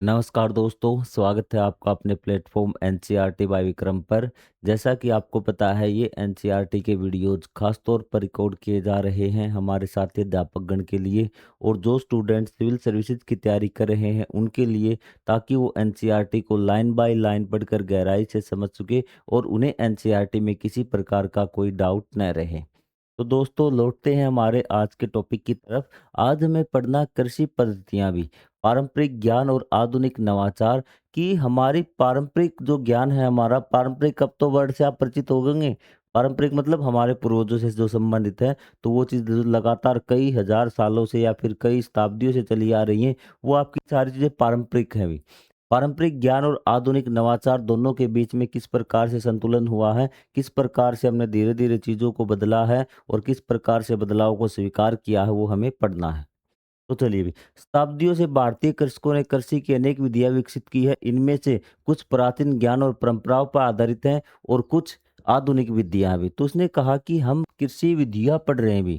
नमस्कार दोस्तों, स्वागत है आपका अपने प्लेटफॉर्म एनसीईआरटी बाय विक्रम पर। जैसा कि आपको पता है, ये एनसीईआरटी के वीडियोज़ खास तौर पर रिकॉर्ड किए जा रहे हैं हमारे साथी अध्यापकगण के लिए और जो स्टूडेंट सिविल सर्विसेज की तैयारी कर रहे हैं उनके लिए, ताकि वो एनसीईआरटी को लाइन बाय लाइन पढ़कर गहराई से समझ सके और उन्हें एनसीईआरटी में किसी प्रकार का कोई डाउट न रहे। तो दोस्तों, लौटते हैं हमारे आज के टॉपिक की तरफ। आज हमें पढ़ना कृषि पद्धतियाँ भी, पारंपरिक ज्ञान और आधुनिक नवाचार। कि हमारी पारंपरिक जो ज्ञान है, हमारा पारंपरिक, अब तो वर्ड से आप परिचित हो गए। पारंपरिक मतलब हमारे पूर्वजों से जो संबंधित है, तो वो चीज़ जो लगातार कई हजार सालों से या फिर कई शताब्दियों से चली आ रही हैं, वो आपकी सारी चीज़ें पारंपरिक हैं भी। पारंपरिक ज्ञान और आधुनिक नवाचार दोनों के बीच में किस प्रकार से संतुलन हुआ है, किस प्रकार से हमने धीरे धीरे चीज़ों को बदला है और किस प्रकार से बदलाव को स्वीकार किया है, वो हमें पढ़ना है। तो चलिए भी, शताब्दियों से भारतीय कृषकों ने कृषि की अनेक विधियां विकसित की है। इनमें से कुछ प्राचीन ज्ञान और परंपराओं पर आधारित हैं और कुछ आधुनिक विधियां भी। तो उसने कहा कि हम कृषि विधियां पढ़ रहे हैं भी,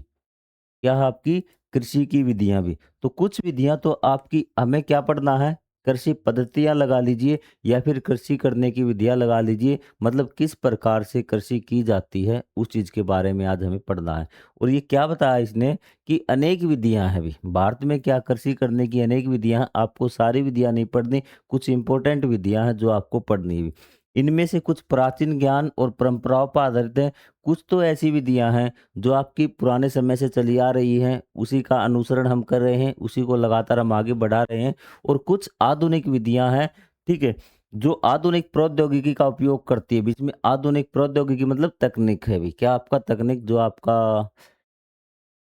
क्या है आपकी कृषि की विधियां भी। तो कुछ विधियां तो आपकी हमें क्या पढ़ना है, कृषि पद्धतियां लगा लीजिए या फिर कृषि करने की विधियां लगा लीजिए, मतलब किस प्रकार से कृषि की जाती है उस चीज के बारे में आज हमें पढ़ना है। और ये क्या बताया इसने कि अनेक विधियां हैं भी भारत में, क्या कृषि करने की अनेक विधियां हैं। आपको सारी विधियां नहीं पढ़नी, कुछ इंपॉर्टेंट विधियां हैं जो आपको पढ़नी भी। इनमें से कुछ प्राचीन ज्ञान और परंपराओं पर आधारित है। कुछ तो ऐसी विधियां हैं जो आपकी पुराने समय से चली आ रही हैं, उसी का अनुसरण हम कर रहे हैं, उसी को लगातार हम आगे बढ़ा रहे हैं। और कुछ आधुनिक विधियां हैं, ठीक है, जो आधुनिक प्रौद्योगिकी का उपयोग करती है। बीच में आधुनिक प्रौद्योगिकी मतलब तकनीक है भी, क्या आपका तकनीक जो आपका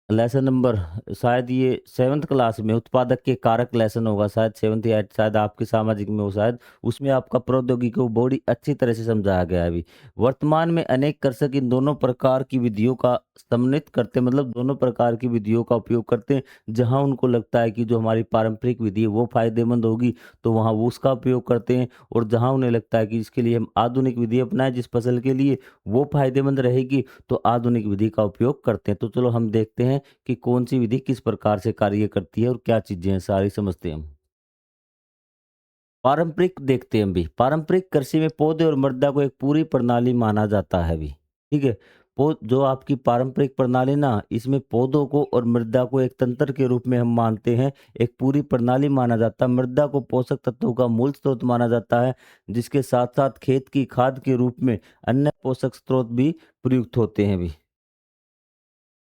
लेसन नंबर, शायद ये सेवन्थ क्लास में उत्पादक के कारक लेसन होगा, शायद सेवन्थ या 8, शायद आपके सामाजिक में हो, शायद उसमें आपका प्रौद्योगिकी को बड़ी अच्छी तरह से समझाया गया है अभी। वर्तमान में अनेक कृषक इन दोनों प्रकार की विधियों का समन्वित करते हैं, मतलब दोनों प्रकार की विधियों का उपयोग करते हैं। जहां उनको लगता है कि जो हमारी पारंपरिक विधि है वो फायदेमंद होगी, तो वहां वो उसका उपयोग करते हैं। और जहां उन्हें लगता है कि इसके लिए हम आधुनिक विधि अपनाएं जिस फसल के लिए वो फायदेमंद रहेगी, तो आधुनिक विधि का उपयोग करते हैं। तो चलो हम देखते हैं कि कौन सी विधि किस प्रकार से कार्य करती है और क्या चीजें हैं, सारी समझते हैं हम। पारंपरिक देखते हैं हम भी। पारंपरिक कृषि में पौधे और मृदा को एक पूरी प्रणाली माना जाता है भी, ठीक है। पौध जो आपकी पारंपरिक प्रणाली ना, इसमें पौधों को और मृदा को एक तंत्र के रूप में हम मानते हैं, एक पूरी प्रणाली माना जाता है। मृदा को पोषक तत्वों का मूल स्रोत माना जाता है, जिसके साथ साथ खेत की खाद के रूप में अन्य पोषक स्रोत भी प्रयुक्त होते हैं भी।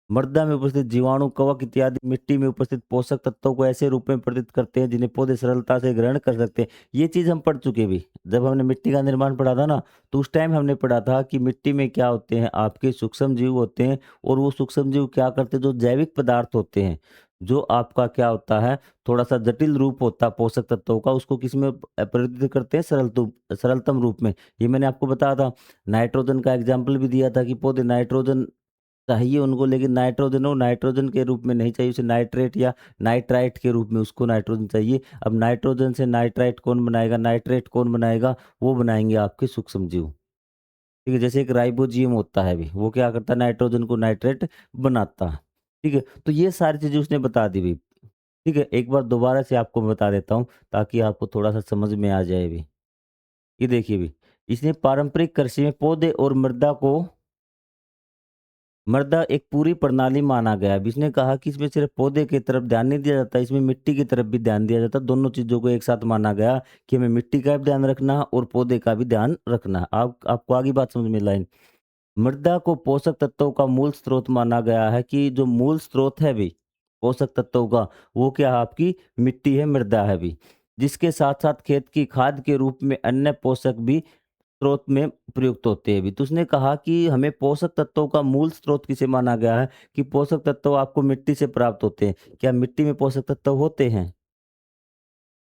मृदा में उपस्थित जीवाणु, कवक इत्यादि मिट्टी में उपस्थित पोषक तत्वों को ऐसे रूप में प्रतीत करते हैं जिन्हें पौधे सरलता से ग्रहण कर सकते हैं। ये चीज हम पढ़ चुके भी, जब हमने मिट्टी का निर्माण पढ़ा था ना, तो उस टाइम हमने पढ़ा था कि मिट्टी में क्या होते हैं, आपके सूक्ष्म जीव होते हैं। और वो सूक्ष्म जीव क्या करते हैं, जो जैविक पदार्थ होते हैं, जो आपका क्या होता है, थोड़ा सा जटिल रूप होता है पोषक तत्वों का, उसको किस में परिवर्तित करते हैं, सरलतम रूप में। ये मैंने आपको बताया था। नाइट्रोजन का एग्जाम्पल भी दिया था कि पौधे नाइट्रोजन चाहिए उनको, लेकिन नाइट्रोजन वो नाइट्रोजन के रूप में नहीं चाहिए, उसे नाइट्रेट या नाइट्राइट के रूप में उसको नाइट्रोजन चाहिए। अब नाइट्रोजन से नाइट्राइट कौन बनाएगा, नाइट्रेट कौन बनाएगा, वो बनाएंगे आपके सूक्ष्म जीव, ठीक है। जैसे एक राइबोजीम होता है भी, वो क्या करता है, नाइट्रोजन को नाइट्रेट बनाता है, ठीक है। तो ये सारी चीजें उसने बता दी भी, ठीक है। एक बार दोबारा से आपको बता देता हूँ ताकि आपको थोड़ा सा समझ में आ जाए भी। ये देखिए भी, इसने पारंपरिक कृषि में पौधे और मृदा को, मृदा एक पूरी प्रणाली माना गया है। इसने कहा कि इसमें सिर्फ पौधे की तरफ ध्यान नहीं दिया जाता, इसमें मिट्टी की तरफ भी ध्यान दिया जाता। दोनों चीजों को एक साथ माना गया कि हमें मिट्टी का भी ध्यान रखना है और पौधे का भी ध्यान रखना है। आपको आगे बात समझ में लाइन। मृदा को पोषक तत्वों का मूल स्रोत माना गया है, कि जो मूल स्रोत है भी पोषक तत्वों का, वो क्या है, आपकी मिट्टी है, मृदा है भी। जिसके साथ साथ खेत की खाद के रूप में अन्य पोषक भी स्रोत में प्रयुक्त होते हैं भी। तो उसने कहा कि हमें पोषक तत्वों का मूल स्रोत किसे माना गया है, कि पोषक तत्व आपको मिट्टी से प्राप्त होते हैं। क्या मिट्टी में पोषक तत्व होते हैं,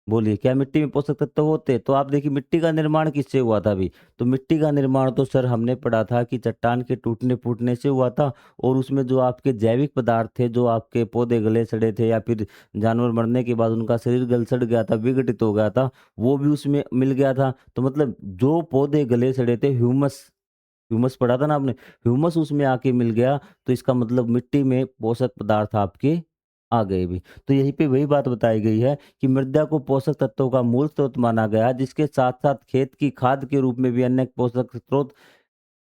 बोलिए, क्या मिट्टी में पोषक तत्व होते हैं। तो आप देखिए मिट्टी का निर्माण किससे हुआ था अभी। तो मिट्टी का निर्माण तो सर हमने पढ़ा था कि चट्टान के टूटने फूटने से हुआ था। और उसमें जो आपके जैविक पदार्थ थे, जो आपके पौधे गले सड़े थे या फिर जानवर मरने के बाद उनका शरीर गल सड़ गया था, विघटित हो गया था, वो भी उसमें मिल गया था। तो मतलब जो पौधे गले सड़े थे, ह्यूमस, ह्यूमस पढ़ा था ना आपने, ह्यूमस उसमें आके मिल गया। तो इसका मतलब मिट्टी में पोषक पदार्थ आपके आ गए भी। तो यहीं पे वही बात बताई गई है कि मृदा को पोषक तत्वों का मूल स्रोत माना गया है, जिसके साथ-साथ खेत की खाद के रूप में भी अन्य पोषक स्रोत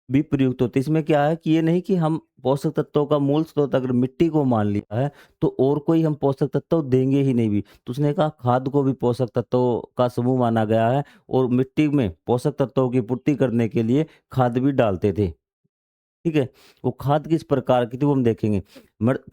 भी प्रयुक्त होते हैं। इसमें क्या है कि ये नहीं कि हम पोषक तत्वों का मूल स्रोत अगर मिट्टी को मान लिया है, तो और कोई हम पोषक तत्व देंगे ही नहीं भी। तो उसने कहा खाद को भी पोषक तत्वों का समूह माना गया है और मिट्टी में पोषक तत्वों की पूर्ति करने के लिए खाद भी डालते थे। ठीक है? वो खाद किस प्रकार की थी वो हम देखेंगे।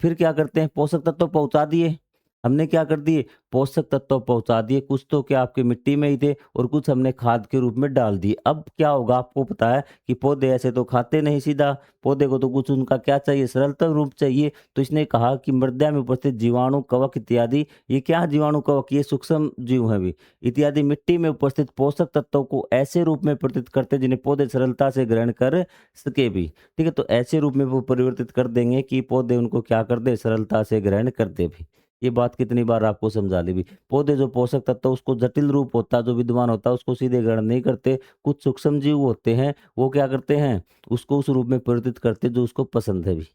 फिर क्या करते हैं पोषक तत्व पहुँचा दिए, हमने क्या कर दिए पोषक तत्व पहुँचा दिए, कुछ तो क्या आपकी मिट्टी में ही थे और कुछ हमने खाद के रूप में डाल दिए। अब क्या होगा आपको पता है कि पौधे ऐसे तो खाते नहीं सीधा, पौधे को तो कुछ उनका क्या चाहिए सरलतम रूप चाहिए। तो इसने कहा कि मृदा में उपस्थित जीवाणु, कवक इत्यादि ये क्या जीवाणु, कवक ये सूक्ष्म जीव हैं भी, इत्यादि मिट्टी में उपस्थित पोषक तत्वों को ऐसे रूप में परिवर्तित करते हैं जिन्हें पौधे सरलता से ग्रहण कर सके भी। ठीक है? तो ऐसे रूप में वो परिवर्तित कर देंगे कि पौधे उनको क्या कर दे सरलता से ग्रहण कर दे भी। ये बात कितनी बार आपको समझा दी भी। पौधे जो पोषक तत्व उसको जटिल रूप होता है, जो विद्यमान होता है उसको सीधे ग्रहण नहीं करते। कुछ सूक्ष्म जीव होते हैं, वो क्या करते हैं उसको उस रूप में परिवर्तित करते जो उसको पसंद है भी।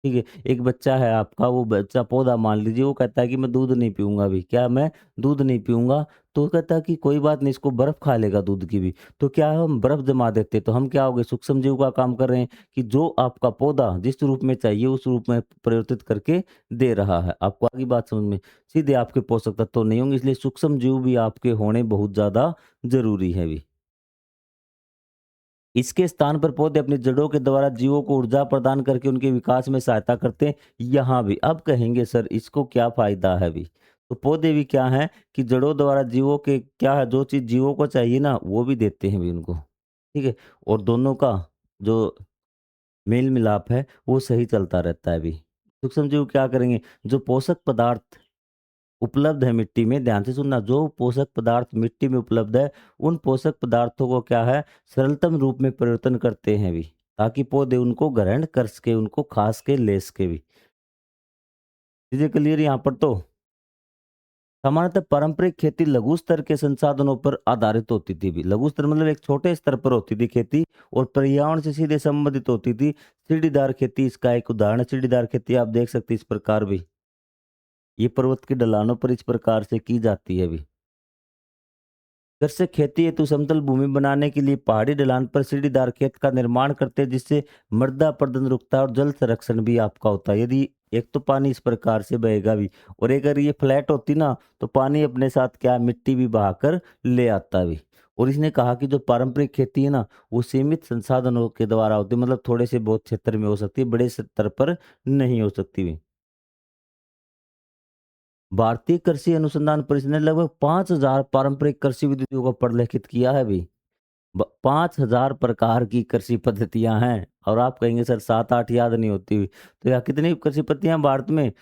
ठीक है, एक बच्चा है आपका, वो बच्चा पौधा मान लीजिए, वो कहता है कि मैं दूध नहीं पीऊँगा अभी, क्या मैं दूध नहीं पीऊँगा? तो वो कहता है कि कोई बात नहीं, इसको बर्फ़ खा लेगा दूध की भी। तो क्या है हम बर्फ़ जमा देते, तो हम क्या हो गए सूक्ष्म जीव का काम कर रहे हैं कि जो आपका पौधा जिस रूप में चाहिए उस रूप में परिवर्तित करके दे रहा है। आपको आ गई बात समझ में? सीधे आपके पोषक तत्व नहीं होंगे, इसलिए सूक्ष्म जीव भी आपके होने बहुत ज़्यादा ज़रूरी है भी। इसके स्थान पर पौधे अपनी जड़ों के द्वारा जीवों को ऊर्जा प्रदान करके उनके विकास में सहायता करते हैं। यहाँ भी अब कहेंगे सर इसको क्या फायदा है भी? तो पौधे भी क्या हैं कि जड़ों द्वारा जीवों के क्या है जो चीज़ जीवों को चाहिए ना वो भी देते हैं भी उनको। ठीक है? और दोनों का जो मेल मिलाप है वो सही चलता रहता है अभी। सूक्ष्म जीव क्या करेंगे जो पोषक पदार्थ उपलब्ध है मिट्टी में, ध्यान से सुनना, जो पोषक पदार्थ मिट्टी में उपलब्ध है, उन पोषक पदार्थों को क्या है सरलतम रूप में परिवर्तन करते हैं भी, ताकि पौधे उनको ग्रहण कर सके, उनको खा सके, ले सके भी। चीजें क्लियर यहाँ पर तो? सामान्यतः पारंपरिक खेती लघु स्तर के संसाधनों पर आधारित होती थी भी। लघु स्तर मतलब एक छोटे स्तर पर होती थी खेती और पर्यावरण से सीधे संबंधित होती थी। सीढ़ीदार खेती इसका एक उदाहरण है। सीढ़ीदार खेती आप देख सकते हैं इस प्रकार भी, ये पर्वत की ढलानों पर इस प्रकार से की जाती है भी। घर से खेती हेतु समतल भूमि बनाने के लिए पहाड़ी ढलान पर सीढ़ीदार खेत का निर्माण करते हैं, जिससे मृदा अपरदन रुकता है और जल संरक्षण भी आपका होता है। यदि एक तो पानी इस प्रकार से बहेगा भी और एक अगर ये फ्लैट होती ना तो पानी अपने साथ क्या मिट्टी भी बहाकर ले आता भी। और इसने कहा कि जो पारंपरिक खेती है ना वो सीमित संसाधनों के द्वारा होती है, मतलब थोड़े से बहुत क्षेत्र में हो सकती है, बड़े स्तर पर नहीं हो सकती भी। भारतीय कृषि अनुसंधान परिषद ने लगभग 5,000 पारंपरिक कृषि विधियों को प्रलेखित किया है भी। 5,000 प्रकार की कृषि पद्धतियां हैं और आप कहेंगे सर 7-8 याद नहीं होती हुई। तो यहाँ कितनी कृषि पद्धतियां हैं भारत में?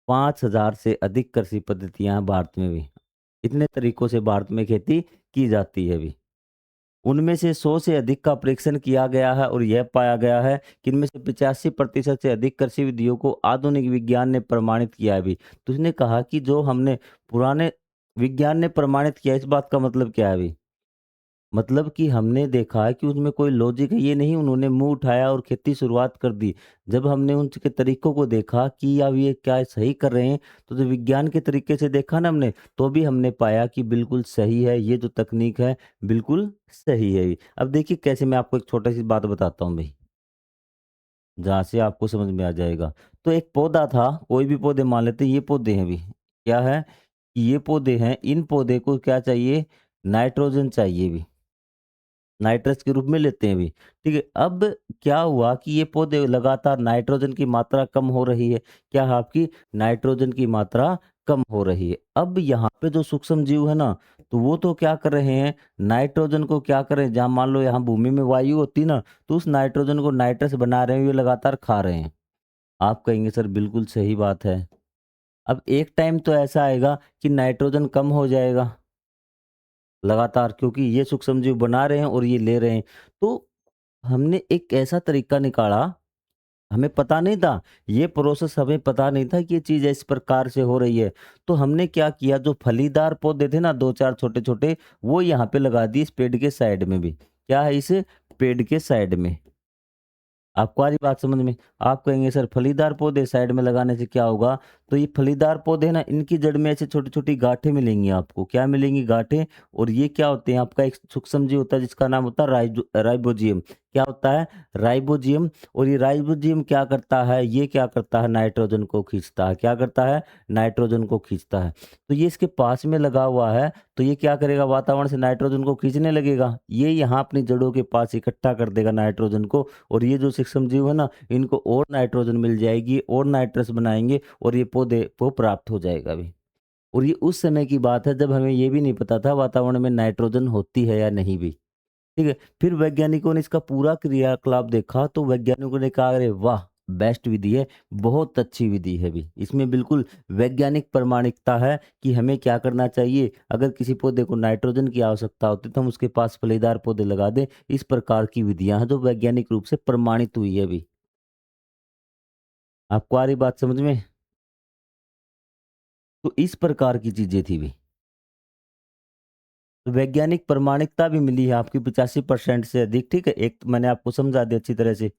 5,000 से अधिक कृषि पद्धतियां हैं भारत में भी। इतने तरीकों से भारत में खेती की जाती है भी। उनमें से 100 से अधिक का परीक्षण किया गया है और यह पाया गया है कि इनमें से 85% से अधिक कृषि विधियों को आधुनिक विज्ञान ने प्रमाणित किया है भी। तो उसने कहा कि जो हमने पुराने विज्ञान ने प्रमाणित किया, इस बात का मतलब क्या है अभी? मतलब कि हमने देखा है कि उसमें कोई लॉजिक है, ये नहीं उन्होंने मुँह उठाया और खेती शुरुआत कर दी। जब हमने उनके तरीकों को देखा कि अब ये क्या सही कर रहे हैं, तो जो विज्ञान के तरीके से देखा ना हमने, तो भी हमने पाया कि बिल्कुल सही है, ये जो तकनीक है, बिल्कुल सही है ये। अब देखिए कैसे, मैं आपको एक छोटी-सी बात बताता हूँ भई, जहाँ से आपको समझ में आ जाएगा। तो एक पौधा था, कोई भी पौधे मान लेते हैं, ये पौधे हैं अभी। क्या है? कि ये पौधे हैं, इन पौधे को क्या चाहिए? नाइट्रोजन चाहिए भी। नाइट्रस के रूप में लेते हैं भी। ठीक है, अब क्या हुआ कि ये पौधे लगातार नाइट्रोजन की मात्रा कम हो रही है। क्या है आपकी? नाइट्रोजन की मात्रा कम हो रही है। अब यहाँ पे जो सूक्ष्म जीव है ना, तो वो तो क्या कर रहे हैं, नाइट्रोजन को क्या कर रहे हैं, जहाँ मान लो यहाँ भूमि में वायु होती ना, तो उस नाइट्रोजन को नाइट्रस बना रहे हैं, ये लगातार खा रहे हैं। आप कहेंगे सर बिल्कुल सही बात है। अब एक टाइम तो ऐसा आएगा कि नाइट्रोजन कम हो जाएगा। लगातार, क्योंकि ये सूक्ष्मजीव बना रहे हैं और ये ले रहे हैं। तो हमने एक ऐसा तरीका निकाला, हमें पता नहीं था, ये प्रोसेस हमें पता नहीं था कि ये चीज़ इस प्रकार से हो रही है। तो हमने क्या किया, जो फलीदार पौधे थे ना 2-4 छोटे-छोटे, वो यहाँ पे लगा दिए इस पेड़ के साइड में भी। क्या है इस पेड़ के साइड में? आपको आ रही बात समझ में? आप कहेंगे सर फलीदार पौधे साइड में लगाने से क्या होगा? तो ये फलीदार पौधे ना, इनकी जड़ में ऐसे छोटी-छोटी गाँठें मिलेंगी आपको। क्या मिलेंगी? गाँठें। और ये क्या होते हैं? आपका एक सूक्ष्मजीव होता है जिसका नाम होता है राइबोज़ियम। क्या होता है? राइबोज़ियम। और ये राइबोज़ियम क्या करता है? ये क्या करता है? नाइट्रोजन को खींचता है। क्या करता है? नाइट्रोजन को खींचता है। तो ये इसके पास में लगा हुआ है, तो ये क्या करेगा? वातावरण से नाइट्रोजन को खींचने लगेगा। ये यहाँ अपनी जड़ों के पास इकट्ठा कर देगा नाइट्रोजन को, और ये जो सूक्ष्मजीव है ना, इनको और नाइट्रोजन मिल जाएगी, और नाइट्रस बनाएँगे, और ये पौधे को प्राप्त हो जाएगा अभी। और ये उस समय की बात है जब हमें ये भी नहीं पता था वातावरण में नाइट्रोजन होती है या नहीं भी। ठीक है? फिर वैज्ञानिकों ने इसका पूरा क्रियाकलाप देखा, तो वैज्ञानिकों ने कहा, अरे वाह! बेस्ट विधि है, बहुत अच्छी विधि है भी। इसमें बिल्कुल वैज्ञानिक प्रामाणिकता है कि हमें क्या करना चाहिए। अगर किसी पौधे को नाइट्रोजन की आवश्यकता होती है तो हम उसके पास फलीदार पौधे लगा दें। इस प्रकार की विधियाँ हैं जो वैज्ञानिक रूप से प्रमाणित हुई है अभी। आपको आ रही बात समझ में? तो इस प्रकार की चीज़ें थी भी। तो वैज्ञानिक प्रामाणिकता भी मिली है आपकी 85% से अधिक। ठीक है? एक तो मैंने आपको समझा दिया अच्छी तरह से।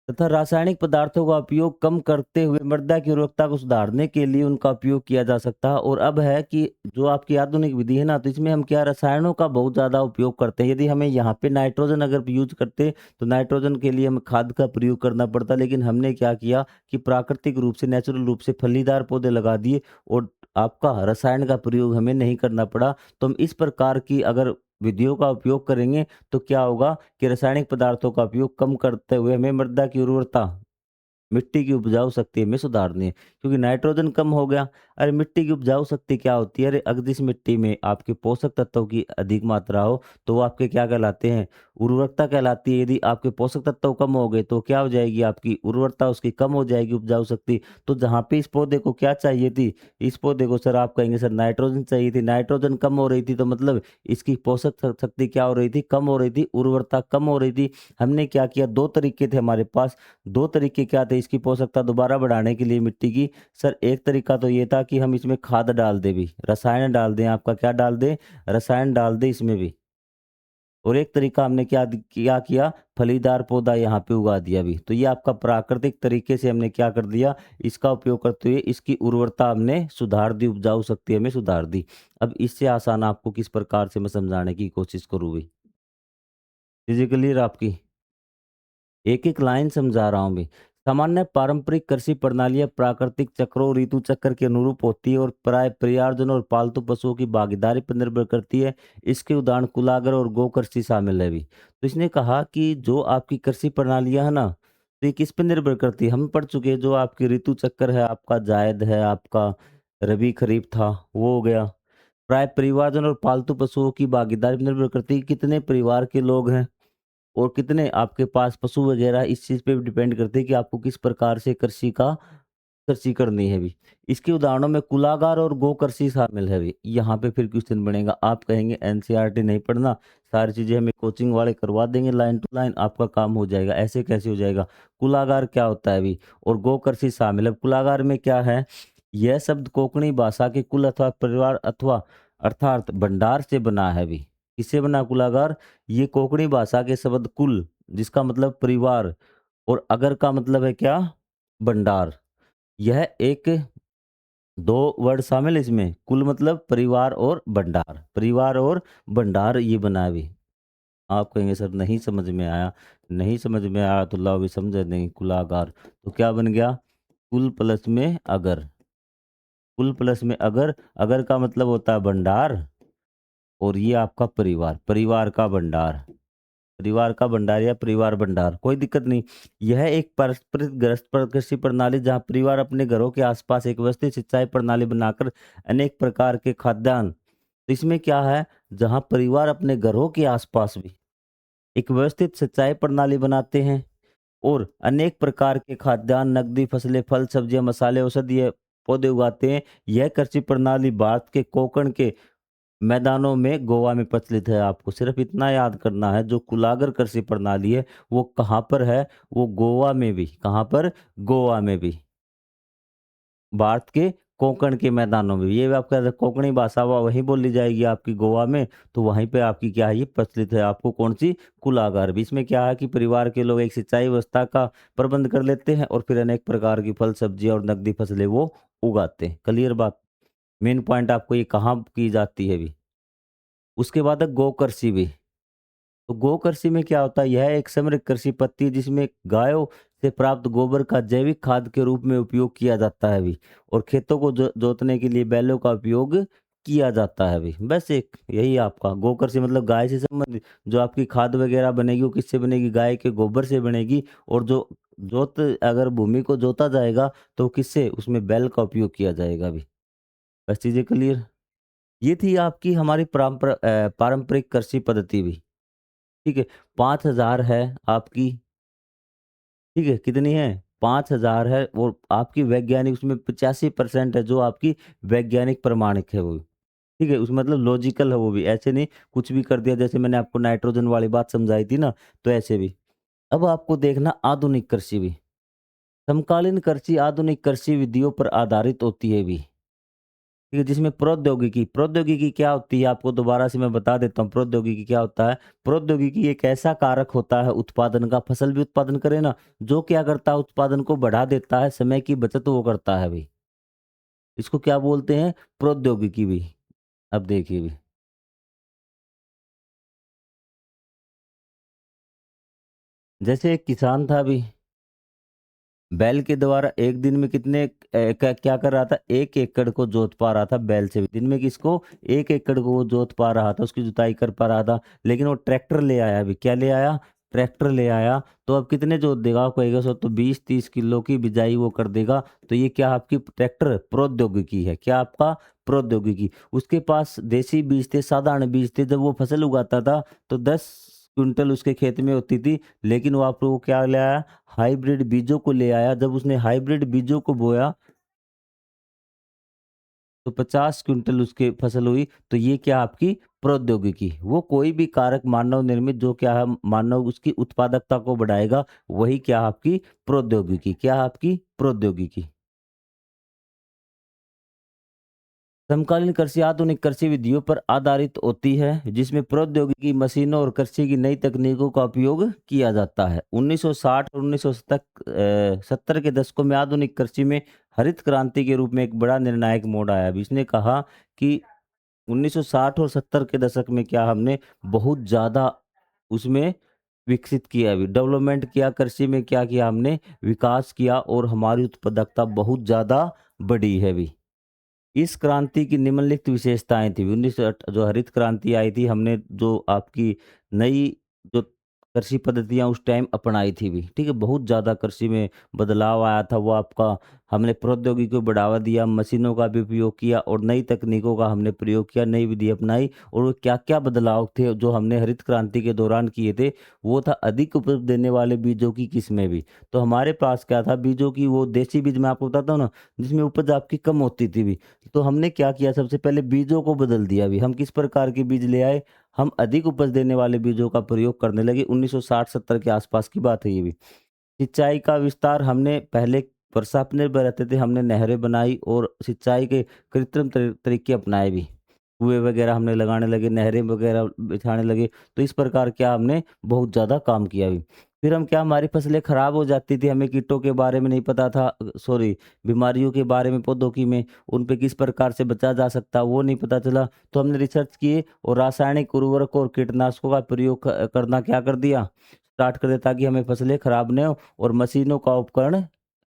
तथा रासायनिक पदार्थों का उपयोग कम करते हुए मृदा की उर्वरकता को सुधारने के लिए उनका उपयोग किया जा सकता है। और अब है कि जो आपकी आधुनिक विधि है ना, तो इसमें हम क्या रसायनों का बहुत ज़्यादा उपयोग करते हैं। यदि हमें यहाँ पे नाइट्रोजन अगर यूज करते, तो नाइट्रोजन के लिए हमें खाद का प्रयोग करना पड़ता, लेकिन हमने क्या किया कि प्राकृतिक रूप से, नेचुरल रूप से फलीदार पौधे लगा दिए, और आपका रसायन का प्रयोग हमें नहीं करना पड़ा। तो हम इस प्रकार की अगर विधियों का उपयोग करेंगे, तो क्या होगा कि रासायनिक पदार्थों का उपयोग कम करते हुए हमें मृदा की उर्वरता, मिट्टी की उपजाऊ शक्ति हमें सुधारनी है, क्योंकि नाइट्रोजन कम हो गया। अरे मिट्टी की उपजाऊ शक्ति क्या होती है? अरे अगर जिस मिट्टी में आपके पोषक तत्वों की अधिक मात्रा हो, तो वो आपके क्या कहलाते हैं? उर्वरकता कहलाती है। यदि आपके पोषक तत्व कम हो गए, तो क्या हो जाएगी? आपकी उर्वरता उसकी कम हो जाएगी, उपजाऊ शक्ति। तो जहाँ पे इस पौधे को क्या चाहिए थी? इस पौधे को सर आप कहेंगे सर नाइट्रोजन चाहिए थी। नाइट्रोजन कम हो रही थी, तो मतलब इसकी पोषक शक्ति क्या हो रही थी? कम हो रही थी, उर्वरता कम हो रही थी। हमने क्या किया? 2 तरीके थे हमारे पास। 2 तरीके क्या थे इसकी पोषकता दोबारा बढ़ाने के लिए मिट्टी की? सर एक तरीका तो ये था कि हम इसमें खाद डाल दें भी, रसायन डाल दें। आपका क्या डाल दें? रसायन डाल दें इसमें भी। और एक तरीका हमने क्या किया? फलीदार पौधा यहाँ पे उगा दिया भी। तो ये आपका प्राकृतिक तरीके से हमने क्या कर दिया? इसका उपयोग करते हुए इसकी उर्वरता हमने सुधार दी, उपजाऊ शक्ति हमें सुधार दी। अब इससे आसान आपको किस प्रकार से मैं समझाने की कोशिश करूँ भी? चीज़ें क्लियर आपकी? एक-एक लाइन समझा रहा हूँ मैं। सामान्य पारंपरिक कृषि प्रणालियाँ प्राकृतिक चक्रों, ऋतु चक्र के अनुरूप होती है और प्राय परिवारजन और पालतू पशुओं की भागीदारी पर निर्भर करती है। इसके उदाहरण कुलागर और गो कृषि शामिल है भी। तो इसने कहा कि जो आपकी कृषि प्रणालियाँ है ना, तो ये किस पे निर्भर करती है? हम पढ़ चुके हैं, जो आपकी ऋतु चक्र है, आपका जायद है, आपका रबी खरीफ था, वो हो गया। प्राय परिवारजन और पालतू पशुओं की भागीदारी पर निर्भर करती है, कितने परिवार के लोग हैं और कितने आपके पास पशु वगैरह। इस चीज़ पे भी डिपेंड करते हैं कि आपको किस प्रकार से कृषि करनी है भी। इसके उदाहरणों में कुलागार और गो कृषि शामिल है भी। यहाँ पे फिर क्वेश्चन बनेगा, आप कहेंगे एनसीईआरटी नहीं पढ़ना, सारी चीज़ें हमें कोचिंग वाले करवा देंगे लाइन टू लाइन, आपका काम हो जाएगा। ऐसे कैसे हो जाएगा? कुलागार क्या होता है अभी, और गो कृषि शामिल है। कुलागार में क्या है? यह शब्द कोंकणी भाषा के कुल अथवा परिवार अथवा अर्थात भंडार से बना है भी। किससे बना कुलागार? ये कोंकणी भाषा के शब्द कुल, जिसका मतलब परिवार, और अगर का मतलब है क्या? भंडार। यह एक 2 वर्ड शामिल है इसमें। कुल मतलब परिवार और भंडार, परिवार और भंडार ये बना है अभी। आप कहेंगे सर नहीं समझ में आया। नहीं समझ में आया तो लाओ भी समझ नहीं। कुलागार तो क्या बन गया? कुल प्लस में अगर। कुल प्लस में अगर, अगर का मतलब होता है भंडार, और ये आपका परिवार, परिवार का भंडार। परिवार का भंडार या परिवार भंडार, कोई दिक्कत नहीं। यह एक पारस्परिक ग्रस्त कृषि प्रणाली जहाँ परिवार अपने घरों के आसपास एक व्यवस्थित सिंचाई प्रणाली बनाकर अनेक प्रकार के खाद्यान्न। तो इसमें क्या है? जहाँ परिवार अपने घरों के आसपास भी एक व्यवस्थित सिंचाई प्रणाली बनाते हैं और अनेक प्रकार के खाद्यान्न, नकदी फसलें, फल, सब्जियां, मसाले, औषधीय पौधे उगाते हैं। यह कृषि प्रणाली भारत के कोंकण के मैदानों में गोवा में प्रचलित है। आपको सिर्फ इतना याद करना है, जो कुलागर कृषि प्रणाली है वो कहाँ पर है? वो गोवा में भी। कहाँ पर? गोवा में भी। भारत के कोंकण के मैदानों में। ये भी आपका कोंकणी भाषा वहीं बोली जाएगी आपकी गोवा में, तो वहीं पे आपकी क्या है ये प्रचलित है। आपको कौन-सी कुलागार भी। इसमें क्या है कि परिवार के लोग एक सिंचाई व्यवस्था का प्रबंध कर लेते हैं और फिर अनेक प्रकार की फल, सब्जियाँ और नकदी फसलें वो उगाते हैं। क्लियर बात? मेन पॉइंट आपको ये कहाँ की जाती है अभी। उसके बाद है गोकृषि भी। तो गोकृषि में क्या होता है, यह एक समृद्ध कृषि पद्धति है जिसमें गायों से प्राप्त गोबर का जैविक खाद के रूप में उपयोग किया जाता है अभी, और खेतों को जोतने के लिए बैलों का उपयोग किया जाता है अभी। बस एक यही आपका गोकृषि मतलब गाय से संबंधित जो आपकी खाद वगैरह बनेगी वो किससे बनेगी, गाय के गोबर से बनेगी। और जो जोत अगर भूमि को जोता जाएगा तो किससे, उसमें बैल का उपयोग किया जाएगा अभी। बस चीजें क्लियर। ये थी आपकी हमारी पारंपरिक कृषि पद्धति भी। ठीक है, 5,000 है आपकी। ठीक है, कितनी है? 5,000 है, और आपकी वैज्ञानिक उसमें 85% है जो आपकी वैज्ञानिक प्रमाणिक है वो। ठीक है, उसमें मतलब लॉजिकल है वो भी, ऐसे नहीं कुछ भी कर दिया, जैसे मैंने आपको नाइट्रोजन वाली बात समझाई थी ना, तो ऐसे भी। अब आपको देखना आधुनिक कृषि भी। समकालीन कृषि आधुनिक कृषि विधियों पर आधारित होती है भी। ठीक है, जिसमें प्रौद्योगिकी प्रौद्योगिकी क्या होती है आपको दोबारा से मैं बता देता हूँ। प्रौद्योगिकी क्या होता है? प्रौद्योगिकी एक ऐसा कारक होता है उत्पादन का, फसल भी उत्पादन करे ना, जो क्या करता है उत्पादन को बढ़ा देता है, समय की बचत वो करता है भाई। इसको क्या बोलते हैं? प्रौद्योगिकी भी। अब देखिए भी, जैसे एक किसान था भी, बैल के द्वारा एक दिन में कितने क्या कर रहा था, 1 एकड़ को जोत पा रहा था बैल से। दिन में किसको? 1 एकड़ को वो जोत पा रहा था, उसकी जुताई कर पा रहा था। लेकिन वो ट्रैक्टर ले आया अभी, क्या ले आया? ट्रैक्टर ले आया। तो अब कितने जोत देगा? आपको कहेगा सो तो 20-30 किलो की बिजाई वो कर देगा। तो ये क्या आपकी ट्रैक्टर प्रौद्योगिकी है। क्या आपका? प्रौद्योगिकी। उसके पास देसी बीज थे, साधारण बीज थे। जब वो फसल उगाता था तो 10 क्विंटल उसके खेत में होती थी, लेकिन वो आपको क्या ले आया? हाइब्रिड बीजों को ले आया। जब उसने हाइब्रिड बीजों को बोया तो 50 क्विंटल उसकी फसल हुई। तो ये क्या आपकी प्रौद्योगिकी। वो कोई भी कारक मानव निर्मित जो क्या है, मानव उसकी उत्पादकता को बढ़ाएगा, वही क्या आपकी प्रौद्योगिकी। क्या आपकी प्रौद्योगिकी। समकालीन कृषि आधुनिक कृषि विधियों पर आधारित होती है जिसमें प्रौद्योगिकी, मशीनों और कृषि की नई तकनीकों का उपयोग किया जाता है। 1960 और 1970 के दशकों में आधुनिक कृषि में हरित क्रांति के रूप में एक बड़ा निर्णायक मोड़ आया। अभी इसने कहा कि 1960 और 70 के दशक में क्या हमने बहुत ज़्यादा उसमें विकसित किया, अभी डेवलपमेंट किया, कृषि में क्या किया हमने, विकास किया, और हमारी उत्पादकता बहुत ज़्यादा बढ़ी है अभी। इस क्रांति की निम्नलिखित विशेषताएँ थी। 1908 जो हरित क्रांति आई थी, हमने जो आपकी नई जो कृषि पद्धतियाँ उस टाइम अपनाई थी भी, ठीक है? बहुत ज़्यादा कृषि में बदलाव आया था, वो आपका हमने प्रौद्योगिकी को बढ़ावा दिया, मशीनों का भी उपयोग किया और नई तकनीकों का हमने प्रयोग किया, नई विधि अपनाई। और वो क्या-क्या बदलाव थे जो हमने हरित क्रांति के दौरान किए थे, वो था अधिक उपज देने वाले बीजों की किस्में भी। तो हमारे पास क्या था, बीजों की वो देसी बीज मैं आपको बताता हूँ ना, जिसमें उपज आपकी कम होती थी भी। तो हमने क्या किया, सबसे पहले बीजों को बदल दिया अभी। हम किस प्रकार के बीज ले आए, हम अधिक उपज देने वाले बीजों का प्रयोग करने लगे। 1960-70 के आसपास की बात है ये भी। सिंचाई का विस्तार, हमने पहले वर्षा पर निर्भर रहते थे, हमने नहरें बनाई और सिंचाई के कृत्रिम तरीके अपनाए भी। कुएँ वगैरह हमने लगाने लगे, नहरें वगैरह बिछाने लगे। तो इस प्रकार क्या हमने बहुत ज़्यादा काम किया भी। फिर हम क्या, हमारी फसलें खराब हो जाती थी, हमें कीटों के बारे में नहीं पता था, सॉरी, बीमारियों के बारे में, पौधों की में, उन पे किस प्रकार से बचा जा सकता वो नहीं पता चला। तो हमने रिसर्च किए और रासायनिक उर्वरकों और कीटनाशकों का प्रयोग करना क्या कर दिया, स्टार्ट कर दिया, ताकि हमें फसलें खराब न हो। और मशीनों का उपकरण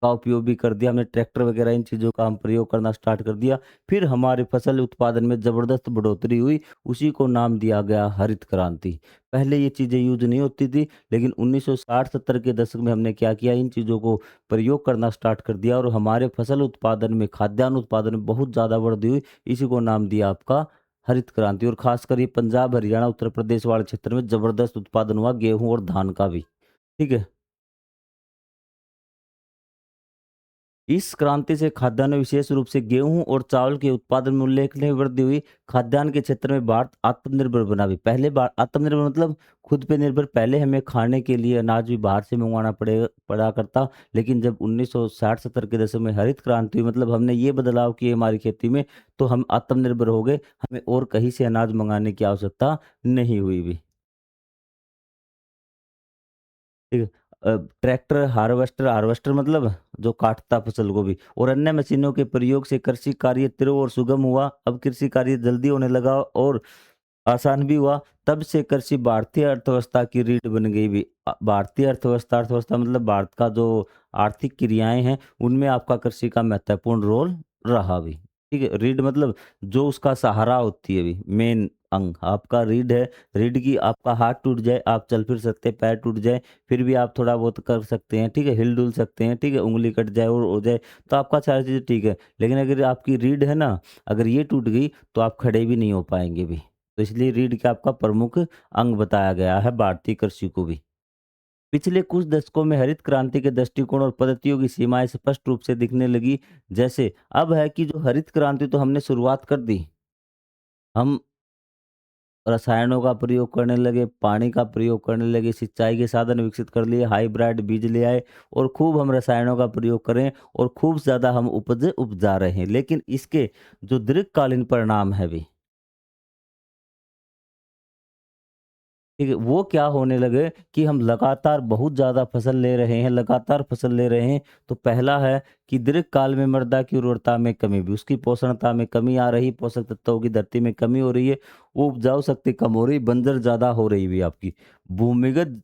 का उपयोग भी कर दिया हमने, ट्रैक्टर वगैरह इन चीज़ों का हम प्रयोग करना स्टार्ट कर दिया। फिर हमारे फसल उत्पादन में ज़बरदस्त बढ़ोतरी हुई, उसी को नाम दिया गया हरित क्रांति। पहले ये चीज़ें यूज़ नहीं होती थी, लेकिन 1960-70 के दशक में हमने क्या किया, इन चीज़ों को प्रयोग करना स्टार्ट कर दिया और हमारे फसल उत्पादन में, खाद्यान्न उत्पादन में बहुत ज़्यादा वृद्धि हुई। इसी को नाम दिया आपका हरित क्रांति। और खासकर ये पंजाब, हरियाणा, उत्तर प्रदेश वाले क्षेत्र में ज़बरदस्त उत्पादन हुआ गेहूँ और धान का भी। ठीक है? इस क्रांति से खाद्यान्न विशेष रूप से गेहूं और चावल के उत्पादन में उल्लेखनीय वृद्धि हुई। खाद्यान्न के क्षेत्र में भारत आत्मनिर्भर बना भी। पहले बार आत्मनिर्भर मतलब खुद पे निर्भर। पहले हमें खाने के लिए अनाज भी बाहर से मंगवाना पड़ा करता। लेकिन जब 1960-70 के दशक में हरित क्रांति हुई, मतलब हमने ये बदलाव किए हमारी खेती में, तो हम आत्मनिर्भर हो गए। हमें और कहीं से अनाज मंगाने की आवश्यकता नहीं हुई भी। ठीक है। ट्रैक्टर, हार्वेस्टर, हार्वेस्टर मतलब जो काटता फसल को भी, और अन्य मशीनों के प्रयोग से कृषि कार्य तीव्र और सुगम हुआ। अब कृषि कार्य जल्दी होने लगा और आसान भी हुआ। तब से कृषि भारतीय अर्थव्यवस्था की रीढ़ बन गई भी। भारतीय अर्थव्यवस्था, अर्थव्यवस्था मतलब भारत का जो आर्थिक क्रियाएं हैं, उनमें आपका कृषि का महत्वपूर्ण रोल रहा भी। ठीक है। रीढ़ मतलब जो उसका सहारा होती है भी, मेन अंग आपका रीढ़ है। रीढ़ की आपका हाथ टूट जाए, आप चल फिर सकते हैं, पैर टूट जाए फिर भी आप थोड़ा बहुत कर सकते हैं। ठीक है, हिल डुल सकते हैं। ठीक है, उंगली कट जाए और हो जाए तो आपका सारी चीज़ें ठीक है। लेकिन अगर आपकी रीढ़ है ना, अगर ये टूट गई तो आप खड़े भी नहीं हो पाएंगे भी। तो इसलिए रीढ़ का आपका प्रमुख अंग बताया गया है भारतीय कृषि को भी। पिछले कुछ दशकों में हरित क्रांति के दृष्टिकोण और पद्धतियों की सीमाएं स्पष्ट रूप से दिखने लगी। जैसे अब है कि जो हरित क्रांति तो हमने शुरुआत कर दी, हम रसायनों का प्रयोग करने लगे, पानी का प्रयोग करने लगे, सिंचाई के साधन विकसित कर लिए, हाइब्रिड बीज ले आए और खूब हम रसायनों का प्रयोग करें और खूब ज़्यादा हम उपज उपजा रहे हैं। लेकिन इसके जो दीर्घकालीन परिणाम है भी, ठीक है, वो क्या होने लगे कि हम लगातार बहुत ज़्यादा फसल ले रहे हैं, लगातार फसल ले रहे हैं। तो पहला है कि दीर्घकाल में मृदा की उर्वरता में कमी भी, उसकी पोषणता में कमी आ रही, पोषक तत्वों की धरती में कमी हो रही है, वो उपजाऊ शक्ति कम हो रही, बंजर ज़्यादा हो रही भी आपकी। भूमिगत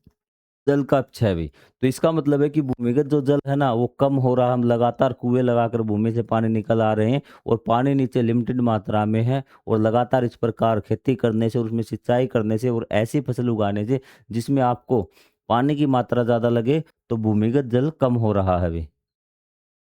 जल का क्षय भी। तो इसका मतलब है कि भूमिगत जो जल है ना, वो कम हो रहा है। हम लगातार कुएँ लगाकर भूमि से पानी निकल आ रहे हैं और पानी नीचे लिमिटेड मात्रा में है, और लगातार इस प्रकार खेती करने से और उसमें सिंचाई करने से और ऐसी फसल उगाने से जिसमें आपको पानी की मात्रा ज़्यादा लगे, तो भूमिगत जल कम हो रहा है अभी।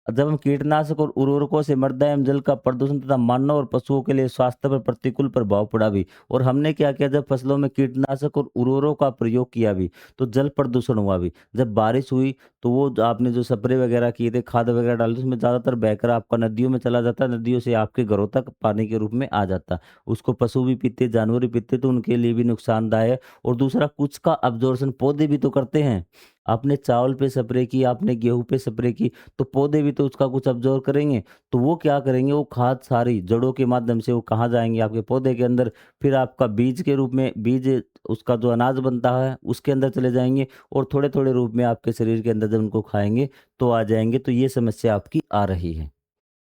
जब हम कीटनाशक और उर्वरकों से मृदा एवं जल का प्रदूषण तथा मानव और पशुओं के लिए स्वास्थ्य पर प्रतिकूल प्रभाव पड़ा भी। और हमने क्या किया, जब फसलों में कीटनाशक और उर्वरकों का प्रयोग किया भी, तो जल प्रदूषण हुआ भी। जब बारिश हुई तो वो जो आपने जो स्प्रे वगैरह किए थे, खाद वगैरह डाले थे, उसमें ज़्यादातर बहकर आपका नदियों में चला जाता, नदियों से आपके घरों तक पानी के रूप में आ जाता। उसको पशु भी पीते, जानवर भी पीते, तो उनके लिए भी नुकसानदायक है। और दूसरा, कुछ का अब्जॉर्प्शन पौधे भी तो करते हैं। आपने चावल पे स्प्रे की, आपने गेहूं पे स्प्रे की, तो पौधे भी तो उसका कुछ अब्जॉर्व करेंगे। तो वो क्या करेंगे, वो खाद सारी जड़ों के माध्यम से वो कहाँ जाएंगे, आपके पौधे के अंदर। फिर आपका बीज के रूप में, बीज उसका जो अनाज बनता है उसके अंदर चले जाएंगे, और थोड़े थोड़े रूप में आपके शरीर के अंदर जब उनको खाएंगे तो आ जाएंगे। तो ये समस्या आपकी आ रही है।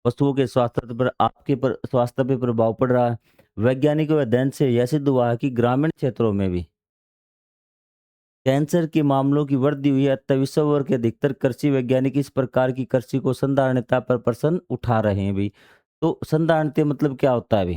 पशुओं के स्वास्थ्य पर, आपके पर स्वास्थ्य पे प्रभाव पड़ रहा है। वैज्ञानिकों के अध्ययन से यह सिद्ध हुआ है कि ग्रामीण क्षेत्रों में भी कैंसर के मामलों की वृद्धि हुई है। अतः विश्व भर के अधिकतर कृषि वैज्ञानिक इस प्रकार की कृषि को संधारणता पर प्रश्न उठा रहे हैं भी। तो संधारणीयता मतलब क्या होता है भी?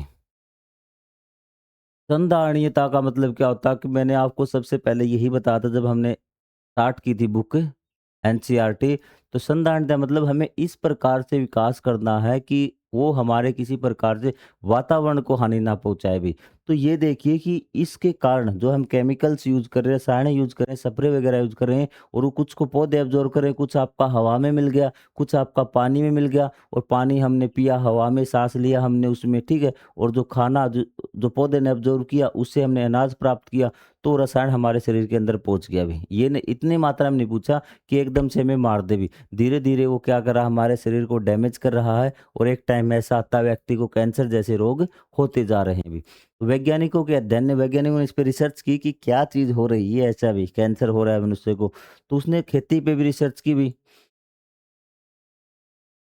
संधारणीयता का मतलब क्या होता है कि मैंने आपको सबसे पहले यही बताया था जब हमने स्टार्ट की थी बुक एनसीईआरटी। तो संधारणता मतलब हमें इस प्रकार से विकास करना है कि वो हमारे किसी प्रकार से वातावरण को हानि ना पहुंचाए भी। तो ये देखिए कि इसके कारण जो हम केमिकल्स यूज कर रहे हैं, रसायन यूज कर रहे हैं, स्प्रे वगैरह यूज कर रहे हैं, और वो कुछ को पौधे एब्जॉर्व कर रहे हैं, कुछ आपका हवा में मिल गया, कुछ आपका पानी में मिल गया, और पानी हमने पिया, हवा में सांस लिया हमने उसमें, ठीक है, और जो खाना जो पौधे ने एब्जॉर्व किया उससे हमने अनाज प्राप्त किया, तो रसायन हमारे शरीर के अंदर पहुंच गया भी। ये ने इतनी मात्रा में नहीं पूछा कि एकदम से हमें मार दे भी। धीरे धीरे वो क्या कर रहा है, हमारे शरीर को डैमेज कर रहा है, और एक टाइम ऐसा आता है व्यक्ति को कैंसर जैसे रोग होते जा रहे हैं भी। तो वैज्ञानिकों के अध्ययन ने, वैज्ञानिकों ने इस पे रिसर्च की कि क्या चीज हो रही है, ऐसा भी कैंसर हो रहा है मनुष्य को। तो उसने खेती पे भी रिसर्च की भी।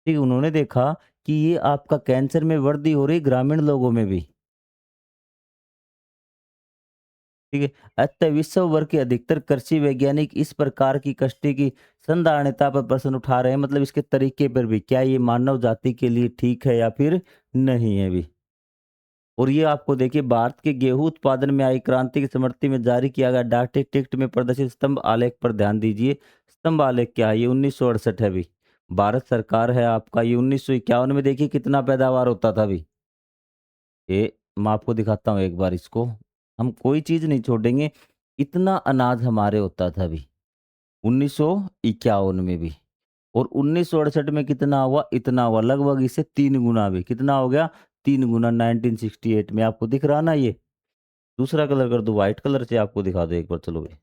ठीक है, उन्होंने देखा कि ये आपका कैंसर में वृद्धि हो रही ग्रामीण लोगों में भी। ठीक है। अतः विश्व भर के अधिकतर कृषि वैज्ञानिक इस प्रकार की कष्टि की संधारणता पर प्रश्न उठा रहे हैं, मतलब इसके तरीके पर भी, क्या ये मानव जाति के लिए ठीक है या फिर नहीं है भी। और ये आपको देखिए, भारत के गेहूं उत्पादन में आई क्रांति की स्मृति में जारी किया गया डाटे टिकट में प्रदर्शित स्तंभ आलेख पर ध्यान दीजिए। स्तंभ आलेख क्या है, ये 1968 है भी। भारत सरकार है आपका, ये 1951 में देखिए कितना पैदावार होता था अभी। ये मैं आपको दिखाता हूँ एक बार इसको। हम कोई चीज़ नहीं छोड़ेंगे, इतना अनाज हमारे होता था अभी 1951 में भी। और 1968 में कितना हुआ? इतना हुआ, लगभग इससे 3 गुना भी। कितना हो गया? 3 गुना 1968 में। आपको दिख रहा ना ये? दूसरा कलर कर दो, व्हाइट कलर से आपको दिखा दो एक बार, चलो भाई।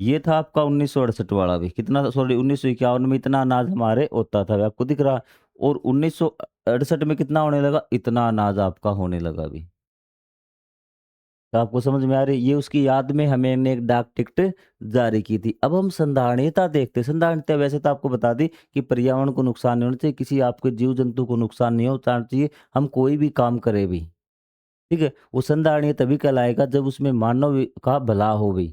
ये था आपका 1968 वाला भी। कितना, सॉरी 1951 में इतना अनाज हमारे होता था, आपको दिख रहा। और 1968 में कितना होने लगा? इतना अनाज आपका होने लगा अभी। तो आपको समझ में आ रही? ये उसकी याद में हमने एक डाक टिकट जारी की थी। अब हम संधारणीयता देखते हैं। संधारणीयता वैसे तो आपको बता दी कि पर्यावरण को नुकसान नहीं होना चाहिए, किसी आपके जीव जंतु को नुकसान नहीं होना चाहिए, हम कोई भी काम करें भी, ठीक है? वो संधारणीय तभी कहलाएगा जब उसमें मानव का भला हो भी।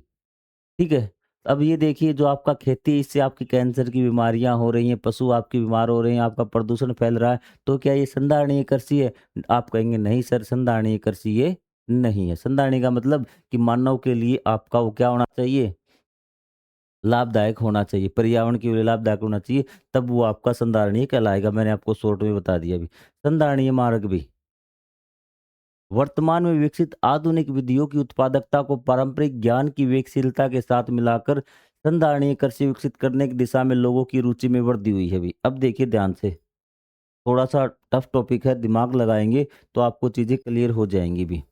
ठीक है? अब ये देखिए, जो आपका खेती है, इससे आपकी कैंसर की बीमारियाँ हो रही हैं, पशु आपके बीमार हो रहे हैं, आपका प्रदूषण फैल रहा है, तो क्या ये संधारणीय कृषि है? आप कहेंगे नहीं सर, संधारणीय कृषि ये नहीं है। संधारणीय का मतलब कि मानव के लिए आपका वो क्या होना चाहिए? लाभदायक होना चाहिए, पर्यावरण के लिए लाभदायक होना चाहिए, तब वो आपका संधारणीय कहलाएगा। मैंने आपको शॉर्ट में बता दिया अभी। संधारणीय मार्ग भी वर्तमान में विकसित आधुनिक विधियों की उत्पादकता को पारंपरिक ज्ञान की विवेकशीलता के साथ मिलाकर संधारणीय कृषि विकसित करने की दिशा में लोगों की रुचि में वृद्धि हुई है भी। अब देखिए ध्यान से, थोड़ा सा टफ टॉपिक है, दिमाग लगाएंगे तो आपको चीजें क्लियर हो जाएंगी भी।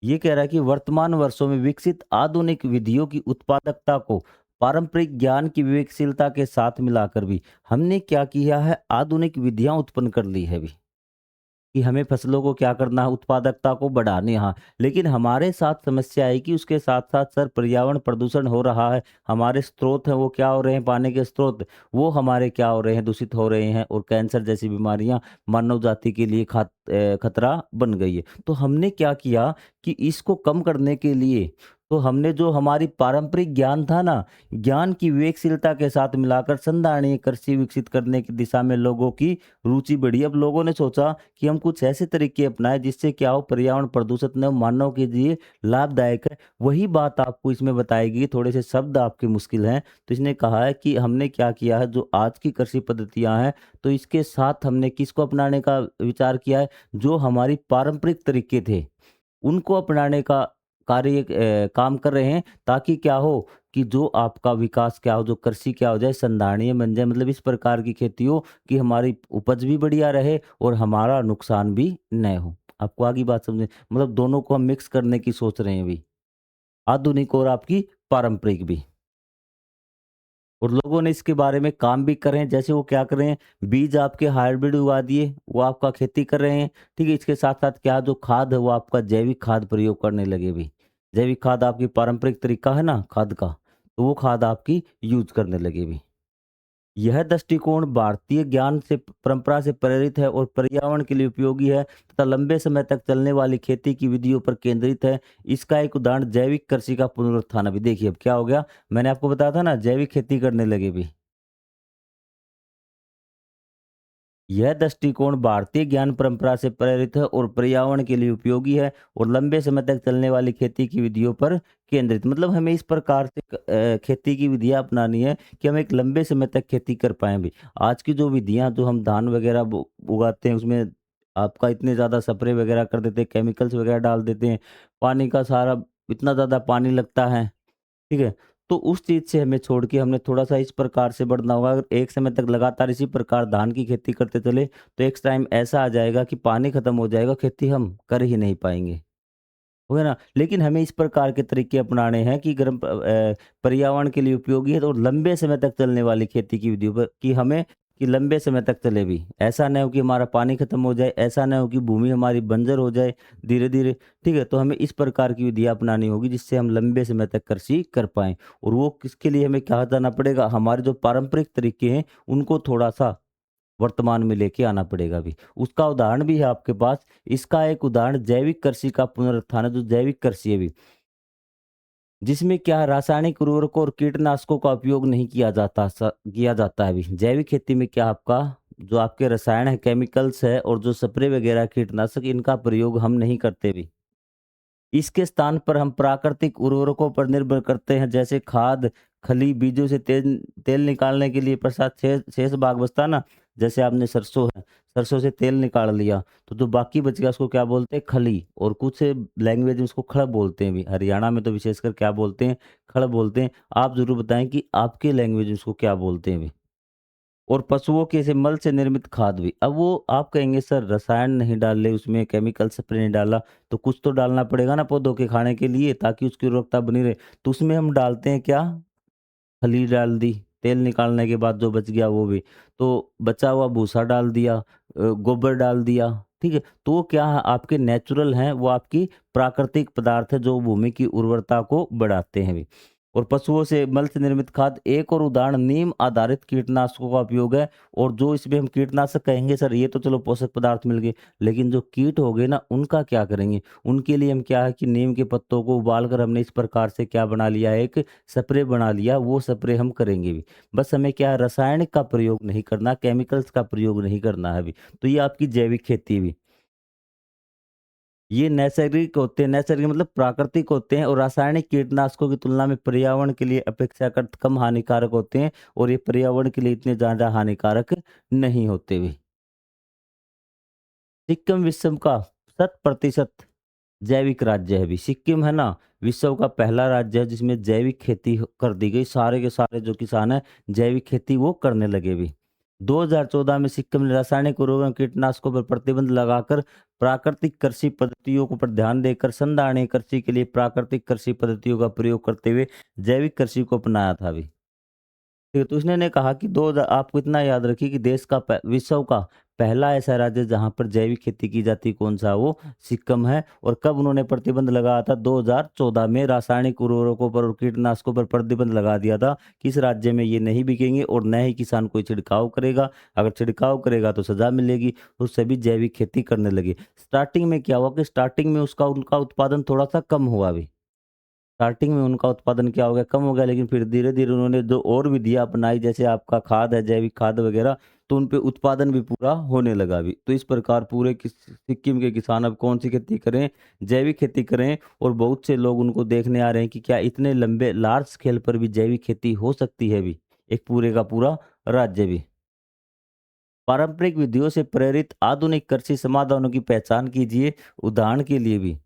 ये कह रहा है कि वर्तमान वर्षों में विकसित आधुनिक विधियों की उत्पादकता को पारंपरिक ज्ञान की विवेकशीलता के साथ मिलाकर भी हमने क्या किया है? आधुनिक विधियां उत्पन्न कर ली है भी, कि हमें फसलों को क्या करना है? उत्पादकता को बढ़ानी है। हाँ, लेकिन हमारे साथ समस्या है कि उसके साथ-साथ सर पर्यावरण प्रदूषण हो रहा है। हमारे स्रोत हैं वो क्या हो रहे हैं? पानी के स्रोत, वो हमारे क्या हो रहे हैं? दूषित हो रहे हैं, और कैंसर जैसी बीमारियाँ मानव जाति के लिए खतरा बन गई है। तो हमने क्या किया कि इसको कम करने के लिए, तो हमने जो हमारी पारंपरिक ज्ञान था ना, ज्ञान की विवेकशीलता के साथ मिलाकर संधारणीय कृषि विकसित करने की दिशा में लोगों की रुचि बढ़ी। अब लोगों ने सोचा कि हम कुछ ऐसे तरीके अपनाएं जिससे क्या हो, पर्यावरण प्रदूषित न हो, मानव के लिए लाभदायक है। वही बात आपको इसमें बताएगी। थोड़े से शब्द आपके मुश्किल हैं, तो इसने कहा है कि हमने क्या किया है, जो आज की कृषि पद्धतियां हैं, तो इसके साथ हमने किसको अपनाने का विचार किया है? जो हमारी पारंपरिक तरीके थे उनको अपनाने का काम कर रहे हैं, ताकि क्या हो कि जो आपका विकास क्या हो, जो कृषि क्या हो जाए, संधारणीय बन जाए। मतलब इस प्रकार की खेती हो कि हमारी उपज भी बढ़िया रहे और हमारा नुकसान भी न हो। आपको आगे बात समझे? मतलब दोनों को हम मिक्स करने की सोच रहे हैं अभी, आधुनिक और आपकी पारंपरिक भी। और लोगों ने इसके बारे में काम भी कर रहे हैं। जैसे वो क्या कर रहे हैं, बीज आपके हाइब्रिड उगा दिए, वो आपका खेती कर रहे हैं। ठीक है, इसके साथ साथ क्या, जो खाद है वो आपका जैविक खाद प्रयोग करने लगे भी। जैविक खाद आपकी पारंपरिक तरीका है ना खाद का, तो वो खाद आपकी यूज करने लगे भी। यह दृष्टिकोण भारतीय ज्ञान से परंपरा से प्रेरित है और पर्यावरण के लिए उपयोगी है तथा लंबे समय तक चलने वाली खेती की विधियों पर केंद्रित है। इसका एक उदाहरण जैविक कृषि का पुनरुत्थान। अभी देखिए अब क्या हो गया, मैंने आपको बताया था ना, जैविक खेती करने लगे भी। यह दृष्टिकोण भारतीय ज्ञान परंपरा से प्रेरित है और पर्यावरण के लिए उपयोगी है और लंबे समय तक चलने वाली खेती की विधियों पर केंद्रित। मतलब हमें इस प्रकार से खेती की विधियां अपनानी है कि हम एक लंबे समय तक खेती कर पाए भी। आज की जो विधियां, जो हम धान वगैरह उगाते हैं, उसमें आपका इतने ज़्यादा स्प्रे वगैरह कर देते हैं, केमिकल्स वगैरह डाल देते हैं, पानी का सारा, इतना ज़्यादा पानी लगता है। ठीक है? तो उस चीज़ से हमें छोड़ के हमने थोड़ा-सा इस प्रकार से बढ़ना होगा। अगर एक समय तक लगातार इसी प्रकार धान की खेती करते चले, तो एक टाइम ऐसा आ जाएगा कि पानी खत्म हो जाएगा, खेती हम कर ही नहीं पाएँगे। हो गया ना? लेकिन हमें इस प्रकार के तरीके अपनाने हैं कि पर्यावरण के लिए उपयोगी है, तो लंबे समय तक चलने वाली खेती की विधियों पर, कि हमें कि लंबे समय तक चले भी। ऐसा ना हो कि हमारा पानी खत्म हो जाए, ऐसा ना हो कि भूमि हमारी बंजर हो जाए धीरे-धीरे। ठीक है? तो हमें इस प्रकार की विधियाँ अपनानी होगी जिससे हम लंबे समय तक कृषि कर पाएँ। और वो किसके लिए हमें क्या करना पड़ेगा? हमारे जो पारंपरिक तरीके हैं, उनको थोड़ा-सा वर्तमान में लेके आना पड़ेगा अभी। उसका उदाहरण भी है आपके पास। इसका एक उदाहरण जैविक कृषि का पुनरुत्थान है, जो जैविक कृषि है अभी, जिसमें क्या है, रासायनिक उर्वरकों और कीटनाशकों का उपयोग नहीं किया जाता है अभी। जैविक खेती में क्या आपका, जो आपके रसायन है, केमिकल्स है, और जो स्प्रे वगैरह कीटनाशक, इनका प्रयोग हम नहीं करते अभी। इसके स्थान पर हम प्राकृतिक उर्वरकों पर निर्भर करते हैं, जैसे खाद, खली, बीजों से तेल तेल निकालने के लिए प्रसाद शेष शेष भाग बचता है ना, जैसे आपने सरसों है, सरसों से तेल निकाल लिया, तो जो बाकी बच गया उसको क्या बोलते हैं? खली। और कुछ लैंग्वेज में उसको खड़ बोलते हैं भी। हरियाणा में तो विशेषकर क्या बोलते हैं? खड़ बोलते हैं। आप ज़रूर बताएँ कि आपके लैंग्वेज में उसको क्या बोलते हैं भी? और पशुओं के ऐसे मल से निर्मित खाद भी। अब वो आप कहेंगे सर रसायन नहीं डाले उसमें, केमिकल स्प्रे नहीं डाला, तो कुछ तो डालना पड़ेगा ना पौधों के खाने के लिए ताकि उसकी उर्वरकता बनी रहे। तो उसमें हम डालते हैं क्या? खली डाल दी, तेल निकालने के बाद जो बच गया वो भी। तो बचा हुआ भूसा डाल दिया, गोबर डाल दिया, ठीक है? तो वो क्या है आपके नेचुरल हैं, वो आपकी प्राकृतिक पदार्थ है जो भूमि की उर्वरता को बढ़ाते हैं भी। और पशुओं से मल से निर्मित खाद एक और उदाहरण नीम आधारित कीटनाशकों का उपयोग है। और जो इसमें हम कीटनाशक कहेंगे सर ये तो चलो पोषक पदार्थ मिल गए, लेकिन जो कीट हो गए ना उनका क्या करेंगे? उनके लिए हम क्या है कि नीम के पत्तों को उबाल कर हमने इस प्रकार से क्या बना लिया है, एक स्प्रे बना लिया, वो स्प्रे हम करेंगे भी। बस हमें क्या है रासायनिक का प्रयोग नहीं करना, केमिकल्स का प्रयोग नहीं करना है अभी। तो ये आपकी जैविक खेती भी। ये नैसर्गिक होते हैं, नैसर्गिक मतलब प्राकृतिक होते हैं और रासायनिक कीटनाशकों की तुलना में पर्यावरण के लिए अपेक्षाकृत कम हानिकारक होते हैं और ये पर्यावरण के लिए इतने ज़्यादा हानिकारक नहीं होते भी। सिक्किम विश्व का 100% जैविक राज्य है अभी। सिक्किम है ना, विश्व का पहला राज्य है जिसमें जैविक खेती कर दी गई। सारे के सारे जो किसान हैं जैविक खेती वो करने लगे भी। 2014 में सिक्किम ने रासायनिक उर्वरकों और कीटनाशकों पर प्रतिबंध लगाकर प्राकृतिक कृषि पद्धतियों को पर ध्यान देकर संधारणीय कृषि के लिए प्राकृतिक कृषि पद्धतियों का प्रयोग करते हुए जैविक कृषि को अपनाया था अभी। ठीक है, तो उसने ने कहा कि 2000 आपको इतना याद रखिए कि विश्व का पहला ऐसा राज्य जहाँ पर जैविक खेती की जाती कौन सा? वो सिक्किम है। और कब उन्होंने प्रतिबंध लगाया था? 2014 में रासायनिक उर्वरकों पर और कीटनाशकों पर प्रतिबंध लगा दिया था कि इस राज्य में ये नहीं बिकेंगे और न ही किसान कोई छिड़काव करेगा। अगर छिड़काव करेगा तो सजा मिलेगी। तो सभी जैविक खेती करने लगे। स्टार्टिंग में क्या हुआ कि स्टार्टिंग में उसका उनका उत्पादन थोड़ा सा कम हुआ अभी। स्टार्टिंग में उनका उत्पादन क्या हो गया? कम हो गया, लेकिन फिर धीरे-धीरे उन्होंने जो और विधियाँ अपनाई जैसे आपका खाद है, जैविक खाद वगैरह, तो उन पे उत्पादन भी पूरा होने लगा अभी। तो इस प्रकार पूरे सिक्किम के किसान अब कौन-सी खेती करें? जैविक खेती करें। और बहुत से लोग उनको देखने आ रहे हैं कि क्या इतने लंबे लार्ज स्केल पर भी जैविक खेती हो सकती है अभी? एक पूरे का पूरा राज्य भी। पारंपरिक विधियों से प्रेरित आधुनिक कृषि समाधानों की पहचान कीजिए, उदाहरण के लिए भी।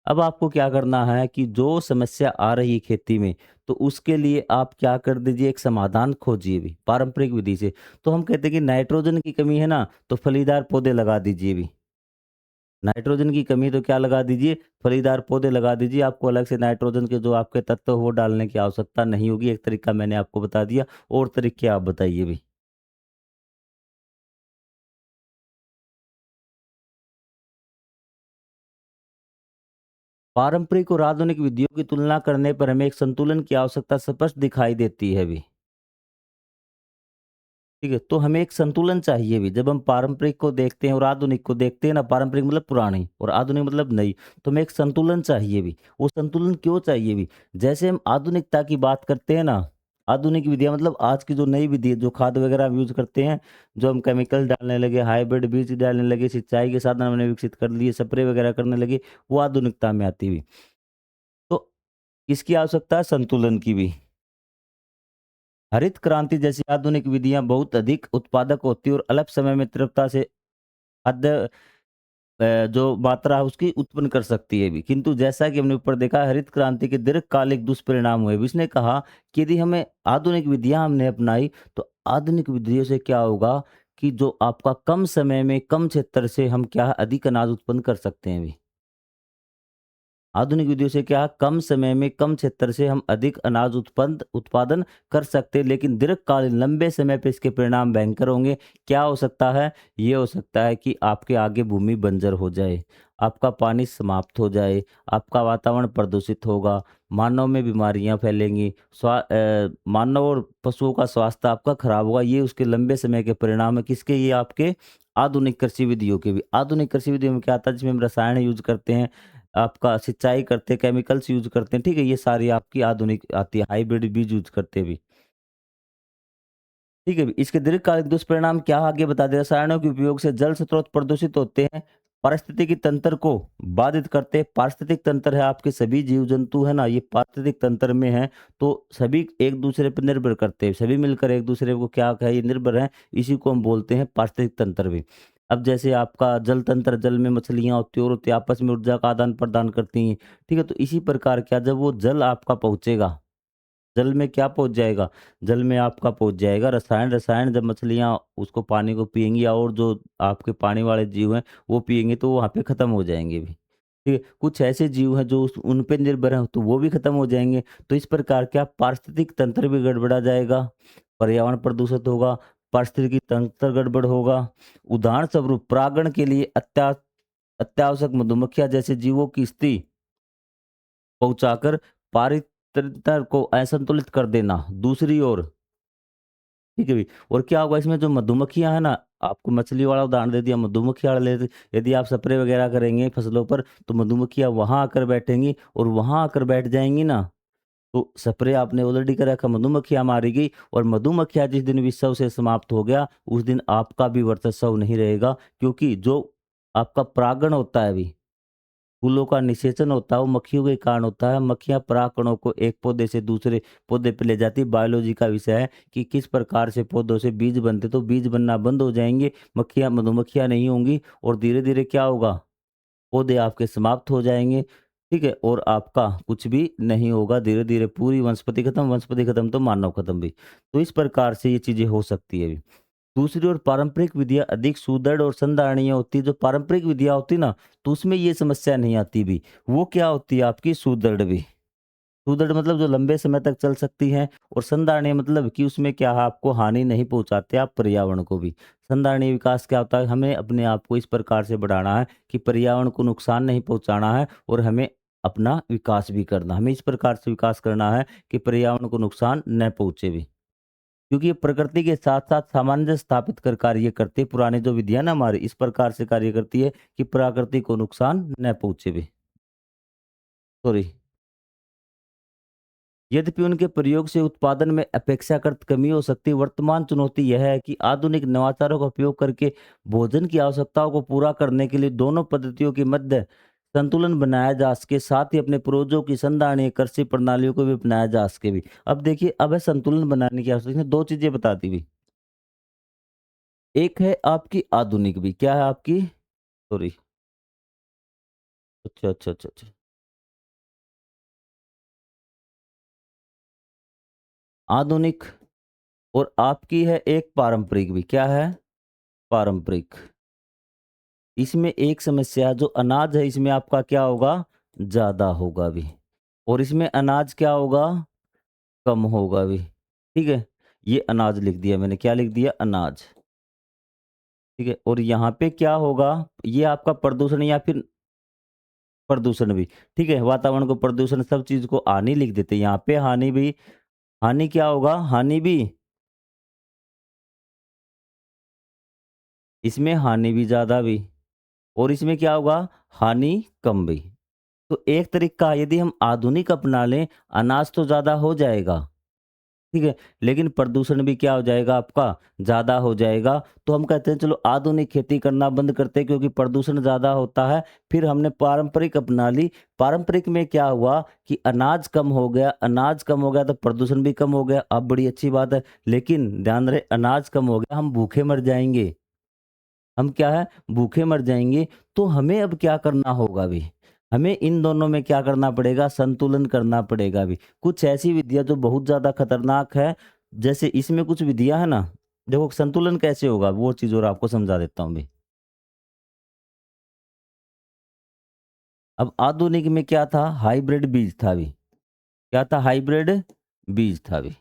अब आपको क्या करना है कि जो समस्या आ रही है खेती में, तो उसके लिए आप क्या कर दीजिए, एक समाधान खोजिए भी पारंपरिक विधि से। तो हम कहते हैं कि नाइट्रोजन की कमी है ना, तो फलीदार पौधे लगा दीजिए भी। नाइट्रोजन की कमी तो क्या लगा दीजिए, फलीदार पौधे लगा दीजिए। आपको अलग से नाइट्रोजन के जो आपके तत्व हैं, वो डालने की आवश्यकता नहीं होगी। एक तरीका मैंने आपको बता दिया, और तरीके आप बताइए भी। पारंपरिक और आधुनिक विधियों की तुलना करने पर हमें एक संतुलन की आवश्यकता स्पष्ट दिखाई देती है भी। ठीक है, तो हमें एक संतुलन चाहिए भी। जब हम पारंपरिक को देखते हैं और आधुनिक को देखते हैं ना, पारंपरिक मतलब पुरानी और आधुनिक मतलब नई, तो हमें एक संतुलन चाहिए भी। वो संतुलन क्यों चाहिए भी? जैसे हम आधुनिकता की बात करते हैं ना, आधुनिक विधियाँ मतलब आज की जो नई विधि है, जो खाद वगैरह हम यूज़ करते हैं, जो हम केमिकल डालने लगे, हाइब्रिड बीज डालने लगे, सिंचाई के साधन हमने विकसित कर लिए, स्प्रे वगैरह करने लगे, वो आधुनिकता में आती हुई। तो इसकी आवश्यकता है संतुलन की भी। हरित क्रांति जैसी आधुनिक विधियाँ बहुत अधिक उत्पादक होती है और अल्प समय में तीव्रता से खाद्य जो मात्रा है उसकी उत्पन्न कर सकती है भी। किंतु जैसा कि हमने ऊपर देखा हरित क्रांति के दीर्घकालिक दुष्परिणाम हुए भी। इसने कहा कि यदि हमें आधुनिक विधियाँ हमने अपनाई, तो आधुनिक विधियों से क्या होगा कि जो आपका कम समय में कम क्षेत्र से हम क्या है अधिक अनाज उत्पन्न कर सकते हैं भी। आधुनिक विधियों से क्या कम समय में कम क्षेत्र से हम अधिक अनाज उत्पन्न उत्पादन कर सकते हैं, लेकिन दीर्घकालीन लंबे समय पे इसके परिणाम भयंकर होंगे। क्या हो सकता है? ये हो सकता है कि आपके आगे भूमि बंजर हो जाए, आपका पानी समाप्त हो जाए, आपका वातावरण प्रदूषित होगा, मानव में बीमारियां फैलेंगी, मानव और पशुओं का स्वास्थ्य आपका खराब होगा। ये उसके लंबे समय के परिणाम है किसके? ये आपके आधुनिक कृषि विधियों के भी। आधुनिक कृषि विधियों में क्या आता है? जिसमें हम रसायन यूज करते हैं, आपका सिंचाई करते हैं, केमिकल्स यूज़ करते हैं, ठीक है? ये सारी आपकी आधुनिक आती है, हाइब्रिड बीज यूज़ करते भी, ठीक है? इसके दीर्घकालिक दुष्परिणाम क्या आगे बता दें, रसायनों के उपयोग से जल स्रोत प्रदूषित होते हैं, पारिस्थितिकी तंत्र को बाधित करते हैं। पारिस्थितिक तंत्र है आपके सभी जीव-जंतु है ना, ये पारिस्थितिक तंत्र में हैं, तो सभी एक-दूसरे पर निर्भर करते हैं, सभी मिलकर एक-दूसरे को क्या है, ये निर्भर हैं, इसी को हम बोलते हैं पारिस्थितिक तंत्र भी। अब जैसे आपका जल तंत्र, जल में मछलियाँ होती हैं और होती हैं, आपस में ऊर्जा का आदान-प्रदान करती हैं, ठीक है? तो इसी प्रकार क्या जब वो जल आपका पहुँचेगा, जल में क्या पहुँच जाएगा? जल में आपका पहुँच जाएगा रसायन, रसायन जब मछलियाँ उसको पानी को पिएँगी और जो आपके पानी वाले जीव हैं, वो पिएँगे तो वहाँ पे खत्म हो जाएँगे भी। ठीक है? कुछ ऐसे जीव हैं जो उस उन पे निर्भर हैं, तो वो भी खत्म हो जाएँगे। तो इस प्रकार क्या पारिस्थितिक तंत्र भी गड़बड़ा जाएगा, पर्यावरण प्रदूषित होगा, पारिस्थितिकी तंत्र गड़बड़ होगा। उदाहरण स्वरूप परागण के लिए अत्यावश्यक मधुमक्खियाँ जैसे जीवों की स्थिति पहुँचाकर पारितंत्र को असंतुलित कर देना। दूसरी ओर ठीक है भई और क्या होगा इसमें जो मधुमक्खियाँ हैं ना, आपको मछली वाला उदाहरण दे दिया, मधुमक्खी वाला ले यदि आप स्प्रे वगैरह करेंगे फसलों पर, तो मधुमक्खियाँ वहाँ आकर बैठेंगी और वहाँ आकर बैठ जाएँगी ना, तो स्प्रे आपने ऑलरेडी कर रखा, मधुमक्खियाँ मारी गई और मधुमक्खियाँ जिस दिन विषय से समाप्त हो गया, उस दिन आपका भी वर्चस्व नहीं रहेगा क्योंकि जो आपका परागण होता है अभी फूलों का निषेचन होता है वो मक्खियों के कारण होता है। मक्खियाँ परागकणों को एक पौधे से दूसरे पौधे पे ले जाती है। बायोलॉजी का विषय है कि किस प्रकार से पौधों से बीज बनते तो बीज बनना बंद हो जाएँगे, मक्खियाँ मधुमक्खियाँ नहीं होंगी और धीरे-धीरे क्या होगा, पौधे आपके समाप्त हो जाएँगे, ठीक है? और आपका कुछ भी नहीं होगा, धीरे-धीरे पूरी वनस्पति खत्म तो मानव खत्म भी। तो इस प्रकार से ये चीज़ें हो सकती है। दूसरी ओर पारंपरिक विधियाँ अधिक सुदृढ़ और संधारणीय होती है। जो पारंपरिक विधियाँ होती है ना, तो उसमें ये समस्या नहीं आती भी। वो क्या होती है आपकी सुदृढ़ भी। सुदृढ़ मतलब जो लंबे समय तक चल सकती हैं और संधारणीय मतलब कि उसमें क्या है आपको हानि नहीं पहुँचाते आप पर्यावरण को भी। संधारणीय विकास क्या होता है हमें अपने आप को इस प्रकार से बढ़ाना है कि पर्यावरण को नुकसान नहीं पहुँचाना है और हमें अपना विकास भी करना है। हमें इस प्रकार से विकास करना है कि पर्यावरण को नुकसान न पहुँचे भी। क्योंकि ये प्रकृति के साथ-साथ सामंजस्य स्थापित कर कार्य करती है। पुरानी जो विधियाँ ना हमारी इस प्रकार से कार्य करती है कि प्रकृति को नुकसान न पहुँचे भी। सॉरी। यद्यपि उनके प्रयोग से उत्पादन में अपेक्षाकृत कमी हो सकती है, वर्तमान चुनौती यह है कि आधुनिक नवाचारों का उपयोग करके भोजन की आवश्यकताओं को पूरा करने के लिए दोनों पद्धतियों के मध्य संतुलन बनाया जा सके, साथ ही अपने पूर्वजों की संधारणीय कृषि प्रणालियों को भी अपनाया जा सके भी। अब देखिए अब है संतुलन बनाने की आवश्यकता, इसने 2 चीज़ें बता दी भी। एक है आपकी आधुनिक भी, क्या है आपकी? सॉरी। अच्छा, अच्छा, अच्छा, अच्छा। आधुनिक और आपकी है एक पारंपरिक भी, क्या है? पारंपरिक। इसमें एक समस्या है जो अनाज है इसमें आपका क्या होगा? ज़्यादा होगा भी और इसमें अनाज क्या होगा? कम होगा भी, ठीक है? ये अनाज लिख दिया मैंने, क्या लिख दिया? अनाज, ठीक है? और यहाँ पे क्या होगा? ये आपका प्रदूषण या फिर प्रदूषण भी, ठीक है? वातावरण को प्रदूषण सब चीज़ को हानि लिख देते हैं, यहाँ पे हानि भी हानि क्या होगा? हानि भी इसमें हानि भी ज़्यादा भी और इसमें क्या होगा? हानि कम भी। तो एक तरीका यदि हम आधुनिक अपना लें, अनाज तो ज़्यादा हो जाएगा, ठीक है? लेकिन प्रदूषण भी क्या हो जाएगा आपका? ज़्यादा हो जाएगा। तो हम कहते हैं चलो आधुनिक खेती करना बंद करते हैं क्योंकि प्रदूषण ज़्यादा होता है। फिर हमने पारंपरिक अपना ली। पारंपरिक में क्या हुआ कि अनाज कम हो गया तो प्रदूषण भी कम हो गया। अब बड़ी अच्छी बात है। लेकिन ध्यान रहे अनाज कम हो गया, हम भूखे मर जाएँगे। हम क्या है भूखे मर जाएँगे, तो हमें अब क्या करना होगा अभी? हमें इन दोनों में क्या करना पड़ेगा? संतुलन करना पड़ेगा अभी। कुछ ऐसी विधियाँ जो बहुत ज़्यादा खतरनाक है, जैसे इसमें कुछ विधियाँ हैं ना, देखो संतुलन कैसे होगा वो चीज़ और आपको समझा देता हूँ अभी। अब आधुनिक में क्या था? हाइब्रिड बीज था अभी। क्या था? हाइब्रिड बीज था अभी।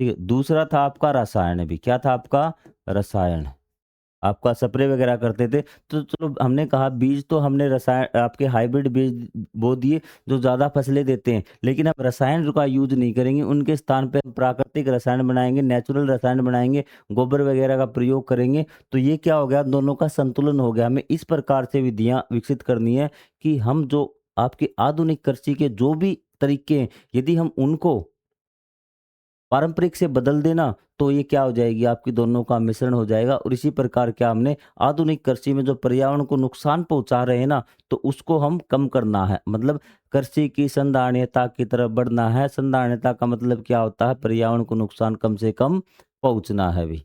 ठीक है, दूसरा था आपका रसायन अभी। क्या था आपका? रसायन। आपका स्प्रे वगैरह करते थे, तो चलो हमने कहा बीज तो हमने रसायन आपके हाइब्रिड बीज बो दिए जो ज़्यादा फसलें देते हैं, लेकिन हम रसायन का यूज़ नहीं करेंगे, उनके स्थान पे हम प्राकृतिक रसायन बनाएँगे, नेचुरल रसायन बनाएँगे, गोबर वगैरह का प्रयोग करेंगे, तो ये क्या हो गया दोनों का संतुलन हो गया। हमें इस प्रकार से विधियाँ विकसित करनी है कि हम जो आपकी आधुनिक कृषि के जो भी तरीके हैं, यदि हम उनको पारंपरिक से बदल देना, तो ये क्या हो जाएगी आपकी दोनों का मिश्रण हो जाएगा और इसी प्रकार क्या हमने आधुनिक कृषि में जो पर्यावरण को नुकसान पहुँचा रहे हैं ना, तो उसको हम कम करना है। मतलब कृषि की संधारणीयता की तरफ बढ़ना है। संधारणीयता का मतलब क्या होता है? पर्यावरण को नुकसान कम से कम पहुँचना है भी।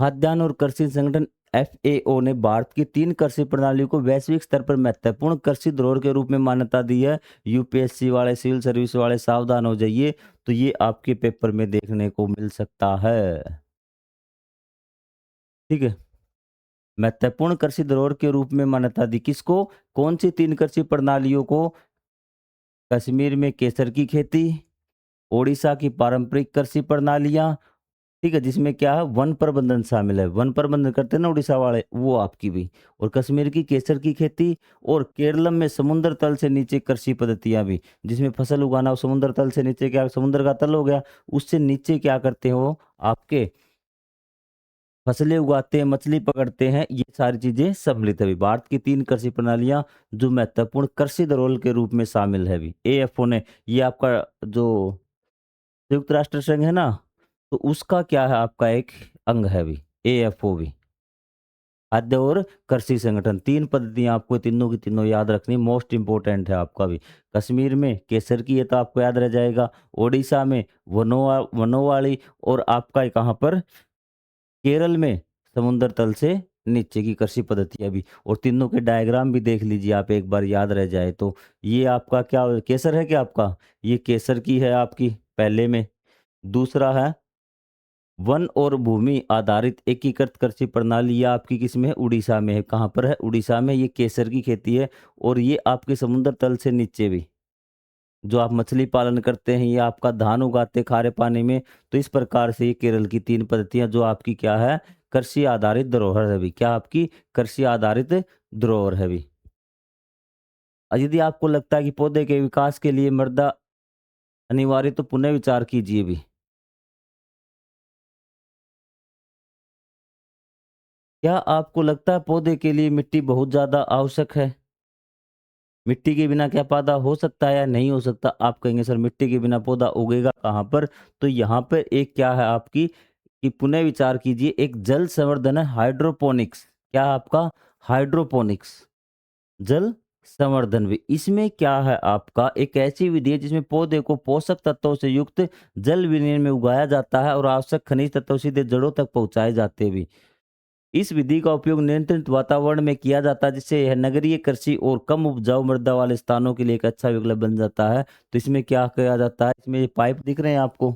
खाद्यान्न और कृषि संगठन एफएओ ने भारत की 3 कृषि प्रणालियों को वैश्विक स्तर पर महत्वपूर्ण कृषि धरोहर के रूप में मान्यता दी है। यूपीएससी वाले, सिविल सर्विस वाले सावधान हो जाइए, तो ये आपके पेपर में देखने को मिल सकता है। ठीक है? महत्वपूर्ण कृषि धरोहर के रूप में मान्यता दी किसको? कौन सी 3 कृषि प्रणालियों को? कश्मीर में केसर की खेती, ओडिशा की पारंपरिक कृषि प्रणालियाँ, ठीक है, जिसमें क्या है वन प्रबंधन शामिल है। वन प्रबंधन करते हैं ना उड़ीसा वाले, वो आपकी भी। और कश्मीर की केसर की खेती, और केरलम में समुद्र तल से नीचे कृषि पद्धतियाँ भी, जिसमें फसल उगाना, समुद्र तल से नीचे क्या, समुद्र का तल हो गया, उससे नीचे क्या करते हो आपके फसलें उगाते हैं, मछली पकड़ते हैं, ये सारी चीजें सम्मिलित है अभी। भारत की 3 कृषि प्रणालियां जो महत्वपूर्ण कृषि धरोहर के रूप में शामिल है अभी एएफओ ने, ये आपका जो संयुक्त राष्ट्र संघ है ना, तो उसका क्या है आपका एक अंग है भी एएफओ भी। खाद्य और कृषि संगठन, 3 पद्धतियां आपको तीनों की तीनों याद रखनी, मोस्ट इंपोर्टेंट है आपका भी। कश्मीर में केसर की, ये तो आपको याद रह जाएगा। ओडिशा में वनोवाली, और आपका कहाँ पर केरल में समुद्र तल से नीचे की कृषि पद्धतियाँ भी। और तीनों के डायग्राम भी देख लीजिए आप, एक बार याद रह जाए तो। ये आपका क्या केसर है क्या आपका? ये केसर की है आपकी पहले में। दूसरा है वन और भूमि आधारित एकीकृत कृषि प्रणाली, ये आपकी किसमें है? उड़ीसा में है। कहाँ पर है? उड़ीसा में। ये केसर की खेती है, और ये आपके समुद्र तल से नीचे भी जो आप मछली पालन करते हैं, ये आपका धान उगाते खारे पानी में। तो इस प्रकार से ये केरल की 3 पद्धतियां जो आपकी क्या है, कृषि आधारित धरोहर है भी। क्या आपकी कृषि आधारित धरोहर है भी। और यदि आपको लगता है कि पौधे के विकास के लिए मृदा अनिवार्य, तो पुनः विचार कीजिए भी। क्या आपको लगता है पौधे के लिए मिट्टी बहुत ज्यादा आवश्यक है? मिट्टी के बिना क्या पौधा हो सकता है या नहीं हो सकता? आप कहेंगे सर मिट्टी के बिना पौधा उगेगा कहाँ पर? तो यहाँ पर एक क्या है आपकी कि पुनः विचार कीजिए, एक जल संवर्धन है हाइड्रोपोनिक्स। क्या आपका? हाइड्रोपोनिक्स, जल संवर्धन भी। इसमें क्या है आपका, एक ऐसी विधि है जिसमें पौधे को पोषक तत्वों से युक्त जल विनयन में उगाया जाता है, और आवश्यक खनिज तत्व सीधे जड़ों तक पहुंचाए जाते भी। इस विधि का उपयोग नियंत्रित वातावरण में किया जाता है, जिससे यह नगरीय कृषि और कम उपजाऊ मृदा वाले स्थानों के लिए एक अच्छा विकल्प बन जाता है। तो इसमें क्या किया जाता है, इसमें ये पाइप दिख रहे हैं आपको,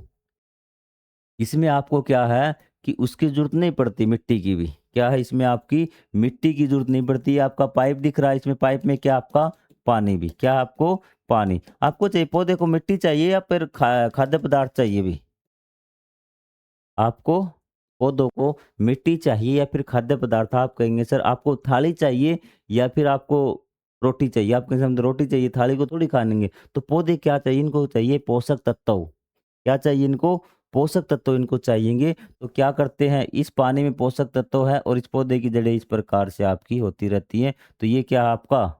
इसमें आपको क्या है कि उसकी जरूरत नहीं पड़ती मिट्टी की भी। क्या है इसमें आपकी मिट्टी की जरूरत नहीं पड़ती। आपका पाइप दिख रहा है, इसमें पाइप में क्या आपका पानी भी। क्या आपको? पानी आपको चाहिए। पौधे को मिट्टी चाहिए या फिर खाद्य पदार्थ चाहिए भी? आपको पौधों को मिट्टी चाहिए या फिर खाद्य पदार्थ? आप कहेंगे सर आपको थाली चाहिए या फिर आपको रोटी चाहिए। आप कहेंगे हम तो रोटी चाहिए, थाली को थोड़ी खाएंगे। तो पौधे क्या चाहिए? इनको चाहिए पोषक तत्व। क्या चाहिए इनको? पोषक तत्व इनको चाहिएंगे। तो क्या करते हैं, इस पानी में पोषक तत्व है, और इस पौधे की जड़ें इस प्रकार से आपकी होती रहती हैं। तो ये क्या आपका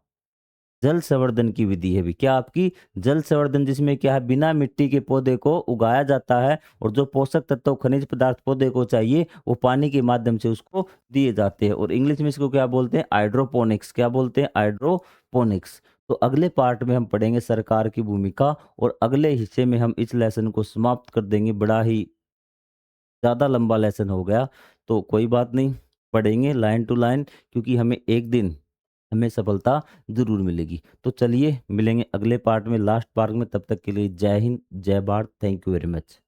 जल संवर्धन की विधि है भी। क्या आपकी? जल संवर्धन, जिसमें क्या है बिना मिट्टी के पौधे को उगाया जाता है, और जो पोषक तत्व खनिज पदार्थ पौधे को चाहिए वो पानी के माध्यम से उसको दिए जाते हैं। और इंग्लिश में इसको क्या बोलते हैं? हाइड्रोपोनिक्स। क्या बोलते हैं? हाइड्रोपोनिक्स। तो अगले पार्ट में हम पढ़ेंगे सरकार की भूमिका, और अगले हिस्से में हम इस लेसन को समाप्त कर देंगे। बड़ा ही ज़्यादा लंबा लेसन हो गया, तो कोई बात नहीं, पढ़ेंगे लाइन टू लाइन, क्योंकि हमें एक दिन हमें सफलता ज़रूर मिलेगी। तो चलिए मिलेंगे अगले पार्ट में, लास्ट पार्ट में। तब तक के लिए जय हिंद, जय Bharat. Thank you very much.